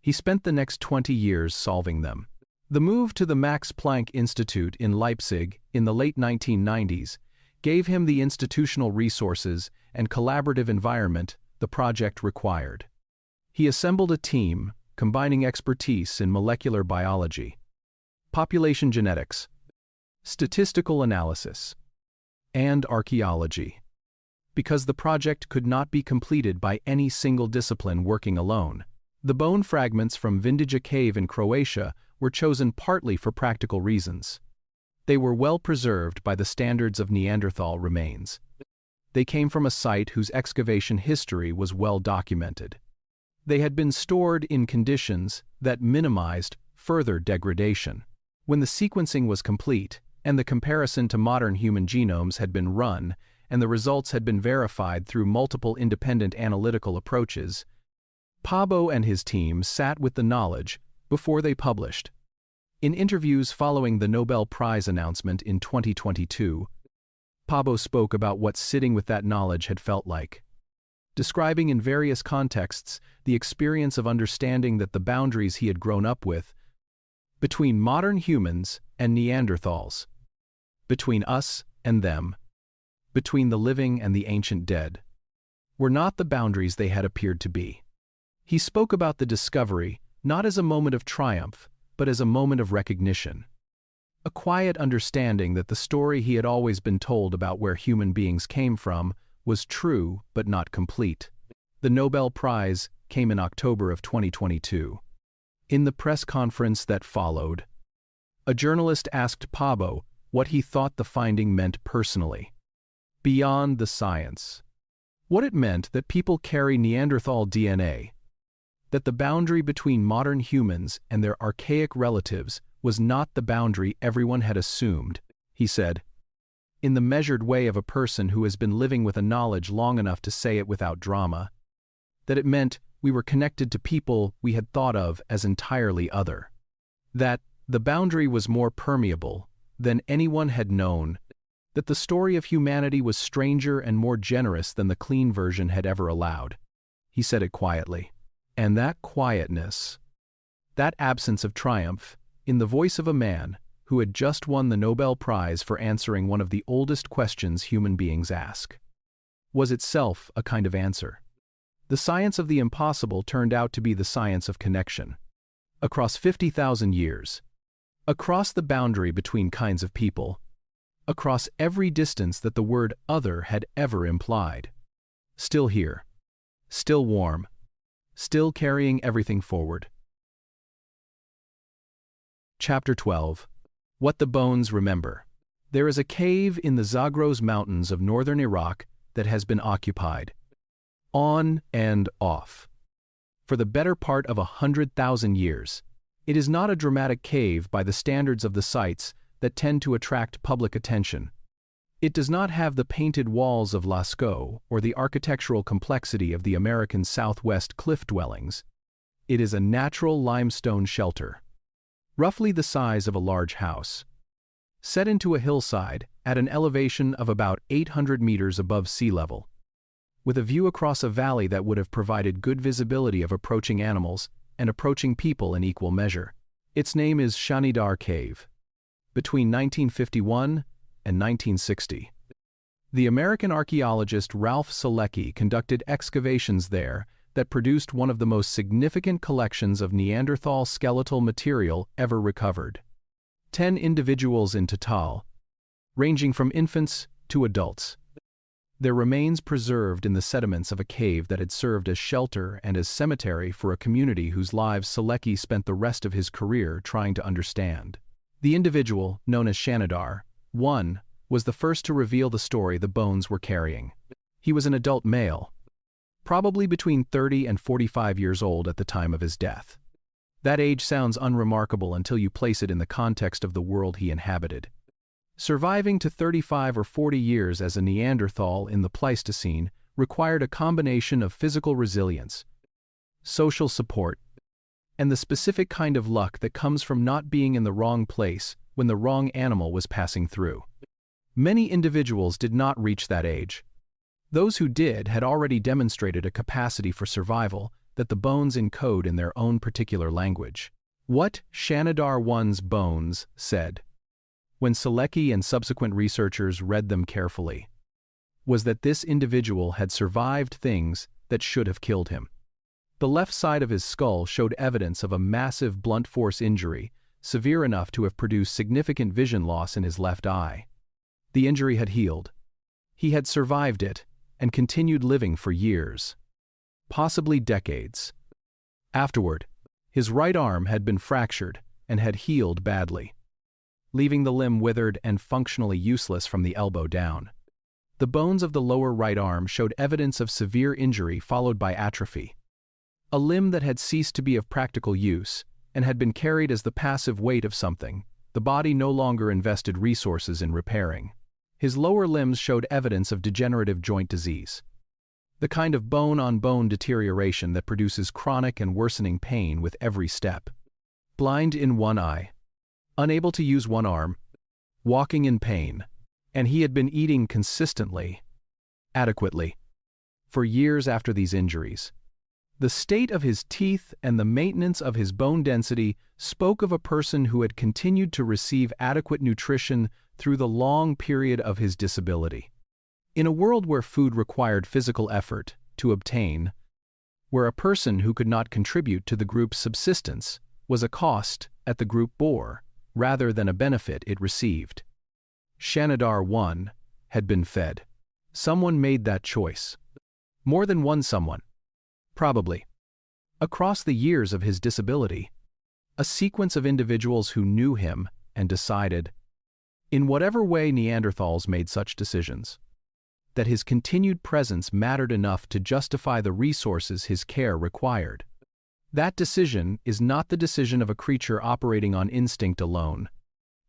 He spent the next 20 years solving them. The move to the Max Planck Institute in Leipzig in the late 1990s gave him the institutional resources and collaborative environment the project required. He assembled a team combining expertise in molecular biology, population genetics, statistical analysis, and archaeology. Because the project could not be completed by any single discipline working alone, the bone fragments from Vindiga Cave in Croatia were chosen partly for practical reasons. They were well preserved by the standards of Neanderthal remains. They came from a site whose excavation history was well documented. They had been stored in conditions that minimized further degradation. When the sequencing was complete, and the comparison to modern human genomes had been run, and the results had been verified through multiple independent analytical approaches, Pääbo and his team sat with the knowledge before they published. In interviews following the Nobel Prize announcement in 2022, Pääbo spoke about what sitting with that knowledge had felt like, describing in various contexts the experience of understanding that the boundaries he had grown up with, between modern humans and Neanderthals, between us and them, between the living and the ancient dead, were not the boundaries they had appeared to be. He spoke about the discovery not as a moment of triumph, but as a moment of recognition. A quiet understanding that the story he had always been told about where human beings came from was true but not complete. The Nobel Prize came in October of 2022. In the press conference that followed, a journalist asked Pääbo what he thought the finding meant personally, beyond the science. What it meant that people carry Neanderthal DNA, that the boundary between modern humans and their archaic relatives was not the boundary everyone had assumed, he said, in the measured way of a person who has been living with a knowledge long enough to say it without drama, that it meant we were connected to people we had thought of as entirely other, that the boundary was more permeable than anyone had known, that the story of humanity was stranger and more generous than the clean version had ever allowed. He said it quietly. And that quietness, that absence of triumph, in the voice of a man who had just won the Nobel Prize for answering one of the oldest questions human beings ask, was itself a kind of answer. The science of the impossible turned out to be the science of connection. Across 50,000 years, across the boundary between kinds of people, across every distance that the word other had ever implied. Still here, still warm, still carrying everything forward. Chapter 12. What the Bones Remember. There is a cave in the Zagros Mountains of northern Iraq that has been occupied, on and off, for the better part of 100,000 years. It is not a dramatic cave by the standards of the sites that tend to attract public attention. It does not have the painted walls of Lascaux or the architectural complexity of the American Southwest cliff dwellings. It is a natural limestone shelter, roughly the size of a large house, set into a hillside at an elevation of about 800 meters above sea level, with a view across a valley that would have provided good visibility of approaching animals and approaching people in equal measure. Its name is Shanidar Cave. Between 1951 and 1960, the American archaeologist Ralph Selecki conducted excavations there that produced one of the most significant collections of Neanderthal skeletal material ever recovered. 10 individuals in total, ranging from infants to adults. Their remains preserved in the sediments of a cave that had served as shelter and as cemetery for a community whose lives Selecki spent the rest of his career trying to understand. The individual, known as Shanidar, was the first to reveal the story the bones were carrying. He was an adult male, probably between 30 and 45 years old at the time of his death. That age sounds unremarkable until you place it in the context of the world he inhabited. Surviving to 35 or 40 years as a Neanderthal in the Pleistocene required a combination of physical resilience, social support, and the specific kind of luck that comes from not being in the wrong place when the wrong animal was passing through. Many individuals did not reach that age. Those who did had already demonstrated a capacity for survival that the bones encode in their own particular language. What Shanidar I's bones said, when Selecki and subsequent researchers read them carefully, was that this individual had survived things that should have killed him. The left side of his skull showed evidence of a massive blunt force injury, severe enough to have produced significant vision loss in his left eye. The injury had healed. He had survived it and continued living for years, possibly decades. Afterward, his right arm had been fractured and had healed badly, leaving the limb withered and functionally useless from the elbow down. The bones of the lower right arm showed evidence of severe injury followed by atrophy. A limb that had ceased to be of practical use and had been carried as the passive weight of something, the body no longer invested resources in repairing. His lower limbs showed evidence of degenerative joint disease, the kind of bone-on-bone deterioration that produces chronic and worsening pain with every step. Blind in one eye, unable to use one arm, walking in pain, and he had been eating consistently, adequately, for years after these injuries. The state of his teeth and the maintenance of his bone density spoke of a person who had continued to receive adequate nutrition through the long period of his disability. In a world where food required physical effort to obtain, where a person who could not contribute to the group's subsistence was a cost that the group bore, rather than a benefit it received, Shanidar I had been fed. Someone made that choice. More than one someone. Probably. Across the years of his disability, a sequence of individuals who knew him and decided, in whatever way Neanderthals made such decisions, that his continued presence mattered enough to justify the resources his care required. That decision is not the decision of a creature operating on instinct alone.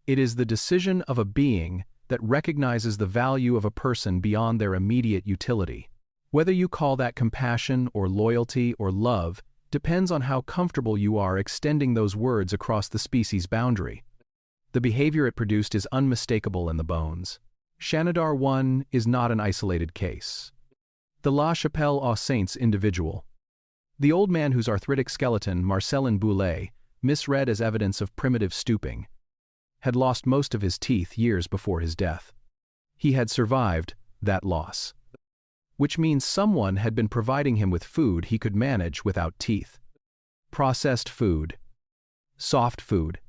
It is the decision of a being that recognizes the value of a person beyond their immediate utility. Whether you call that compassion or loyalty or love depends on how comfortable you are extending those words across the species boundary. The behavior it produced is unmistakable in the bones. Shanidar I is not an isolated case. The La Chapelle aux Saints individual, the old man whose arthritic skeleton Marcellin Boulay misread as evidence of primitive stooping, had lost most of his teeth years before his death. He had survived that loss, which means someone had been providing him with food he could manage without teeth. Processed food, soft food,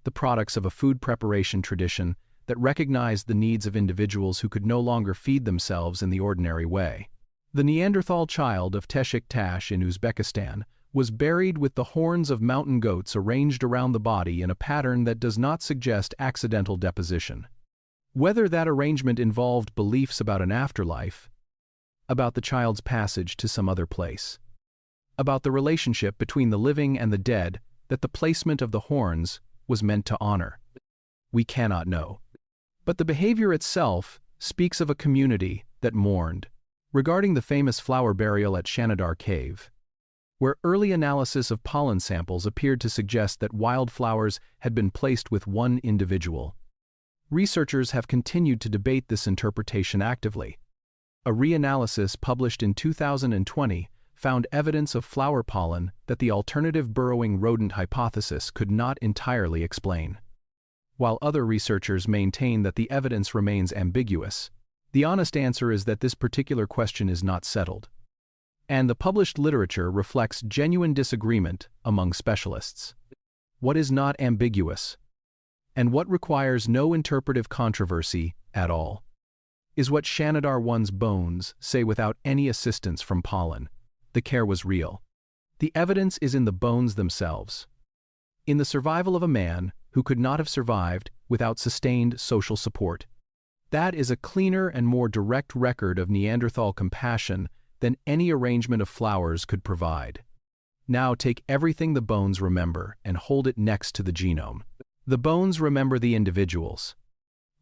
the products of a food preparation tradition that recognized the needs of individuals who could no longer feed themselves in the ordinary way. The Neanderthal child of Teshik Tash in Uzbekistan was buried with the horns of mountain goats arranged around the body in a pattern that does not suggest accidental deposition. Whether that arrangement involved beliefs about an afterlife, about the child's passage to some other place, about the relationship between the living and the dead that the placement of the horns was meant to honor, we cannot know. But the behavior itself speaks of a community that mourned. Regarding the famous flower burial at Shanidar Cave, where early analysis of pollen samples appeared to suggest that wildflowers had been placed with one individual, researchers have continued to debate this interpretation actively. A reanalysis published in 2020 found evidence of flower pollen that the alternative burrowing rodent hypothesis could not entirely explain. While other researchers maintain that the evidence remains ambiguous, the honest answer is that this particular question is not settled, and the published literature reflects genuine disagreement among specialists. What is not ambiguous, and what requires no interpretive controversy at all, is what Shanidar I's bones say without any assistance from pollen. The care was real. The evidence is in the bones themselves, in the survival of a man who could not have survived without sustained social support. That is a cleaner and more direct record of Neanderthal compassion than any arrangement of flowers could provide. Now take everything the bones remember and hold it next to the genome. The bones remember the individuals,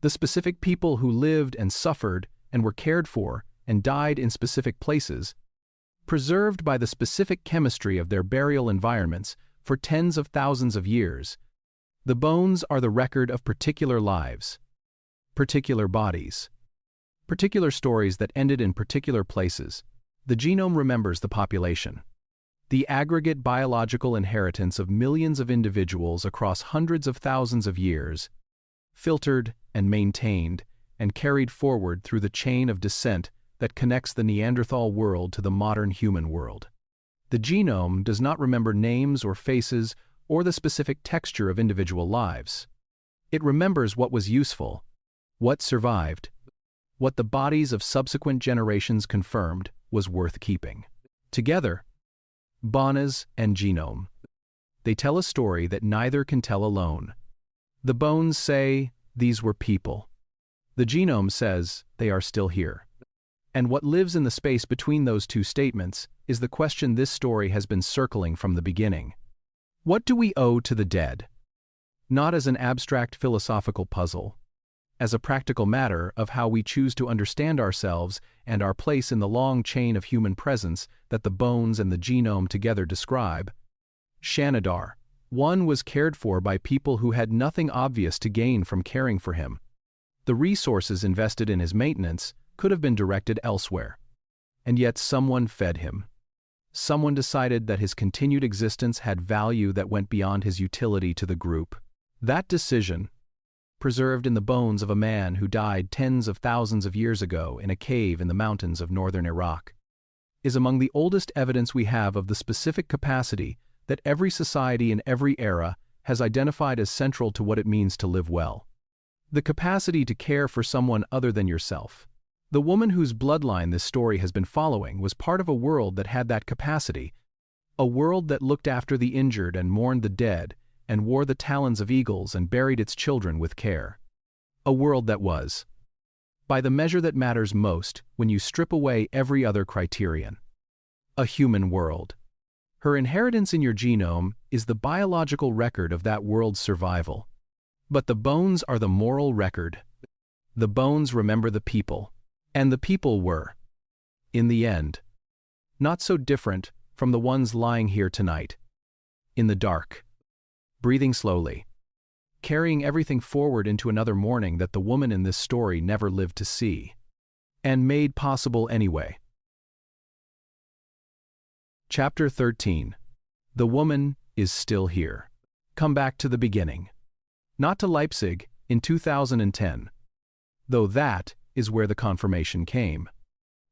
the specific people who lived and suffered and were cared for and died in specific places, preserved by the specific chemistry of their burial environments for tens of thousands of years. The bones are the record of particular lives, particular bodies, particular stories that ended in particular places. The genome remembers the population. the aggregate biological inheritance of millions of individuals across hundreds of thousands of years, filtered and maintained and carried forward through the chain of descent that connects the Neanderthal world to the modern human world. The genome does not remember names or faces or the specific texture of individual lives. It remembers what was useful, what survived, what the bodies of subsequent generations confirmed was worth keeping. Together, bones and genome, they tell a story that neither can tell alone. The bones say, these were people. The genome says, they are still here. And what lives in the space between those two statements is the question this story has been circling from the beginning. What do we owe to the dead? Not as an abstract philosophical puzzle, as a practical matter of how we choose to understand ourselves and our place in the long chain of human presence that the bones and the genome together describe. Shanidar, one was cared for by people who had nothing obvious to gain from caring for him. The resources invested in his maintenance could have been directed elsewhere. And yet someone fed him. Someone decided that his continued existence had value that went beyond his utility to the group. That decision, preserved in the bones of a man who died tens of thousands of years ago in a cave in the mountains of northern Iraq, is among the oldest evidence we have of the specific capacity that every society in every era has identified as central to what it means to live well. The capacity to care for someone other than yourself. The woman whose bloodline this story has been following was part of a world that had that capacity, a world that looked after the injured and mourned the dead, and wore the talons of eagles and buried its children with care. A world that was, by the measure that matters most when you strip away every other criterion, a human world. Her inheritance in your genome is the biological record of that world's survival. But the bones are the moral record. The bones remember the people. And the people were, in the end, not so different from the ones lying here tonight, in the dark, breathing slowly, carrying everything forward into another morning that the woman in this story never lived to see, and made possible anyway. Chapter 13. The woman is still here. Come back to the beginning. Not to Leipzig in 2010, though that is where the confirmation came.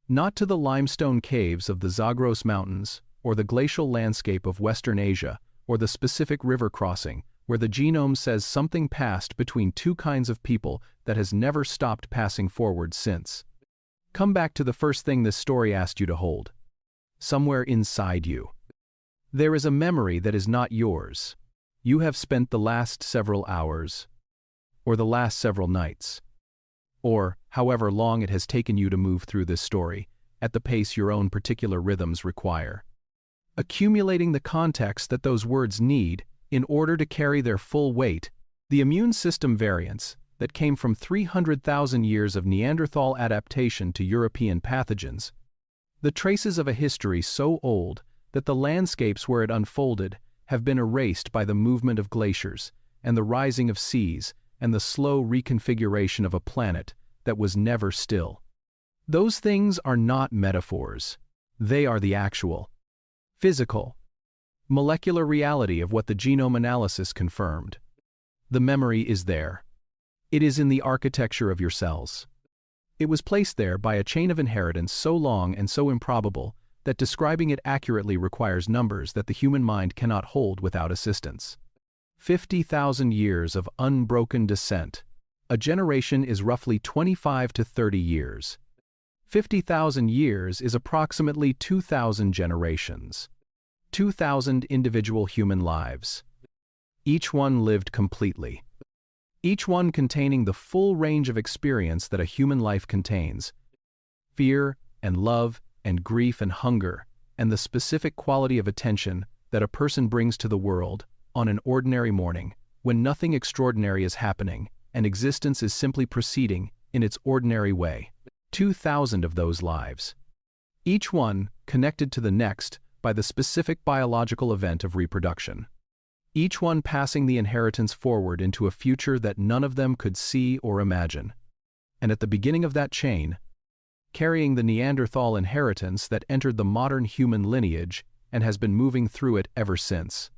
Not to the limestone caves of the Zagros Mountains, or the glacial landscape of Western Asia, or the specific river crossing, where the genome says something passed between two kinds of people that has never stopped passing forward since. Come back to the first thing this story asked you to hold. Somewhere inside you. There is a memory that is not yours. You have spent the last several hours, or the last several nights, or however long it has taken you to move through this story, at the pace your own particular rhythms require, accumulating the context that those words need in order to carry their full weight. The immune system variants that came from 300,000 years of Neanderthal adaptation to European pathogens, the traces of a history so old that the landscapes where it unfolded have been erased by the movement of glaciers and the rising of seas and the slow reconfiguration of a planet that was never still. Those things are not metaphors. They are the actual, physical, molecular reality of what the genome analysis confirmed. The memory is there. It is in the architecture of your cells. It was placed there by a chain of inheritance so long and so improbable that describing it accurately requires numbers that the human mind cannot hold without assistance. 50,000 years of unbroken descent. A generation is roughly 25 to 30 years. 50,000 years is approximately 2,000 generations. 2,000 individual human lives. Each one lived completely. Each one containing the full range of experience that a human life contains. Fear and love and grief and hunger and the specific quality of attention that a person brings to the world on an ordinary morning, when nothing extraordinary is happening, and existence is simply proceeding in its ordinary way. 2,000 of those lives. Each one connected to the next by the specific biological event of reproduction. Each one passing the inheritance forward into a future that none of them could see or imagine. And at the beginning of that chain, carrying the Neanderthal inheritance that entered the modern human lineage, and has been moving through it ever since.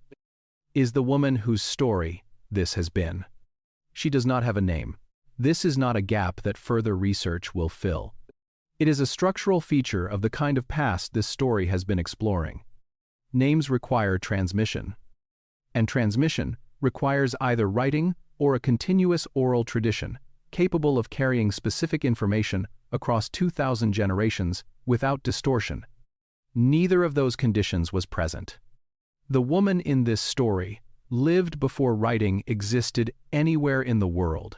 Is the woman whose story this has been. She does not have a name. This is not a gap that further research will fill. It is a structural feature of the kind of past this story has been exploring. Names require transmission. And transmission requires either writing or a continuous oral tradition, capable of carrying specific information across 2,000 generations without distortion. Neither of those conditions was present. The woman in this story lived before writing existed anywhere in the world.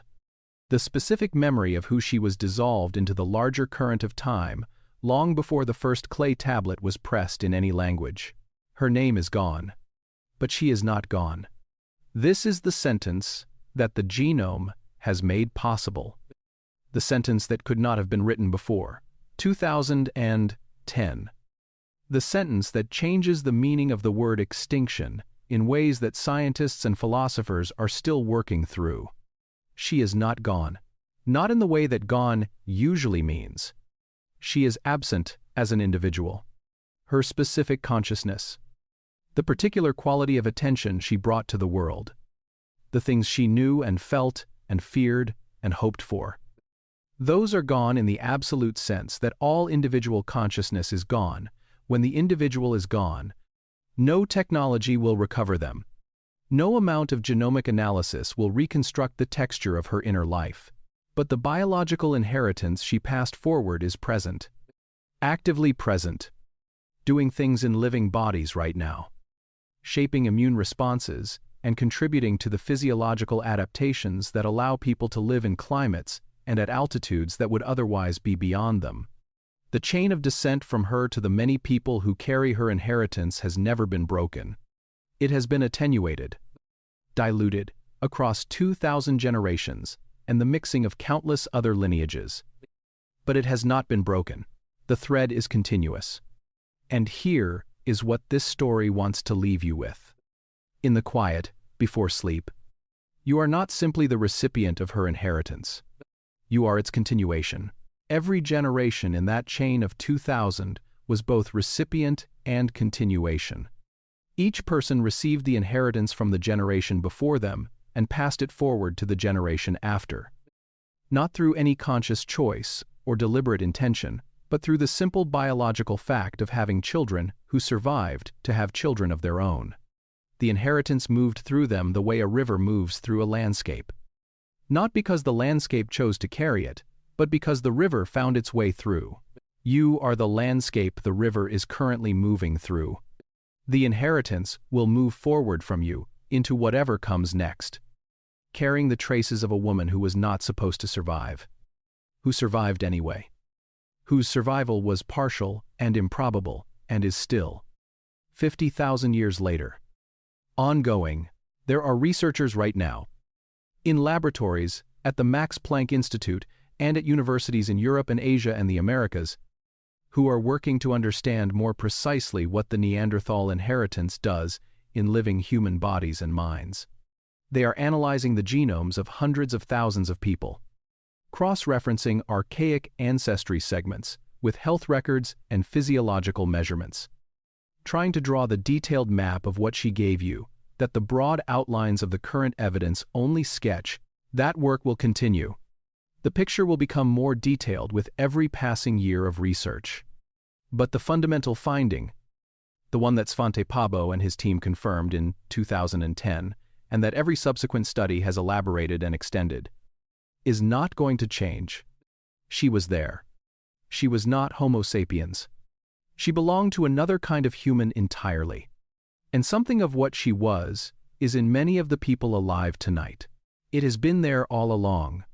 The specific memory of who she was dissolved into the larger current of time long before the first clay tablet was pressed in any language. Her name is gone. But she is not gone. This is the sentence that the genome has made possible. The sentence that could not have been written before. 2010. The sentence that changes the meaning of the word extinction in ways that scientists and philosophers are still working through. She is not gone. Not in the way that gone usually means. She is absent as an individual. Her specific consciousness. The particular quality of attention she brought to the world. The things she knew and felt and feared and hoped for. Those are gone in the absolute sense that all individual consciousness is gone. When the individual is gone, no technology will recover them. No amount of genomic analysis will reconstruct the texture of her inner life. But the biological inheritance she passed forward is present. Actively present. Doing things in living bodies right now. Shaping immune responses and contributing to the physiological adaptations that allow people to live in climates and at altitudes that would otherwise be beyond them. The chain of descent from her to the many people who carry her inheritance has never been broken. It has been attenuated, diluted, across 2,000 generations and the mixing of countless other lineages. But it has not been broken. The thread is continuous. And here is what this story wants to leave you with. In the quiet, before sleep, you are not simply the recipient of her inheritance. You are its continuation. Every generation in that chain of 2,000 was both recipient and continuation. Each person received the inheritance from the generation before them and passed it forward to the generation after. Not through any conscious choice or deliberate intention, but through the simple biological fact of having children who survived to have children of their own. The inheritance moved through them the way a river moves through a landscape. Not because the landscape chose to carry it, but because the river found its way through. You are the landscape the river is currently moving through. The inheritance will move forward from you into whatever comes next, carrying the traces of a woman who was not supposed to survive, who survived anyway, whose survival was partial and improbable and is still. 50,000 years later. Ongoing, there are researchers right now, in laboratories, at the Max Planck Institute, and at universities in Europe and Asia and the Americas, who are working to understand more precisely what the Neanderthal inheritance does in living human bodies and minds. They are analyzing the genomes of hundreds of thousands of people, cross-referencing archaic ancestry segments with health records and physiological measurements, trying to draw the detailed map of what she gave you, that the broad outlines of the current evidence only sketch. That work will continue. The picture will become more detailed with every passing year of research. But the fundamental finding, the one that Svante Pääbo and his team confirmed in 2010, and that every subsequent study has elaborated and extended, is not going to change. She was there. She was not Homo sapiens. She belonged to another kind of human entirely. And something of what she was is in many of the people alive tonight. It has been there all along,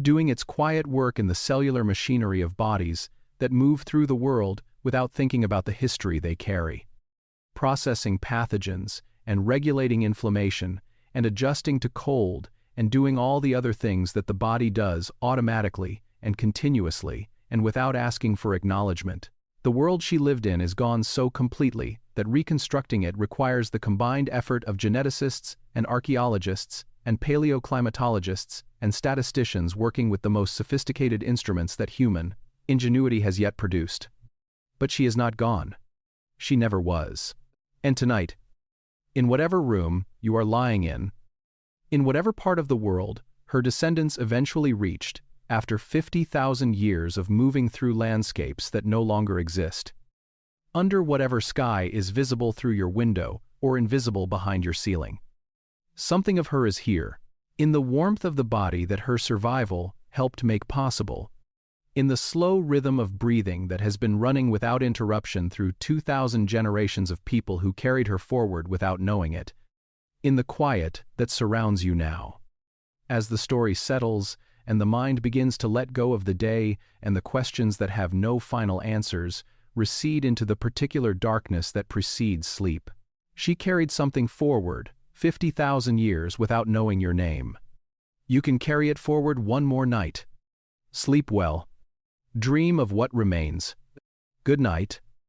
doing its quiet work in the cellular machinery of bodies that move through the world without thinking about the history they carry, processing pathogens and regulating inflammation and adjusting to cold and doing all the other things that the body does automatically and continuously and without asking for acknowledgement. The world she lived in is gone so completely that reconstructing it requires the combined effort of geneticists and archaeologists and paleoclimatologists and statisticians working with the most sophisticated instruments that human ingenuity has yet produced. But she is not gone. she never was. And tonight, in whatever room you are lying in whatever part of the world her descendants eventually reached after 50,000 years of moving through landscapes that no longer exist, under whatever sky is visible through your window or invisible behind your ceiling, something of her is here, in the warmth of the body that her survival helped make possible, in the slow rhythm of breathing that has been running without interruption through 2,000 generations of people who carried her forward without knowing it, in the quiet that surrounds you now. As the story settles and the mind begins to let go of the day and the questions that have no final answers recede into the particular darkness that precedes sleep, she carried something forward 50,000 years without knowing your name. You can carry it forward one more night. Sleep well. Dream of what remains. Good night.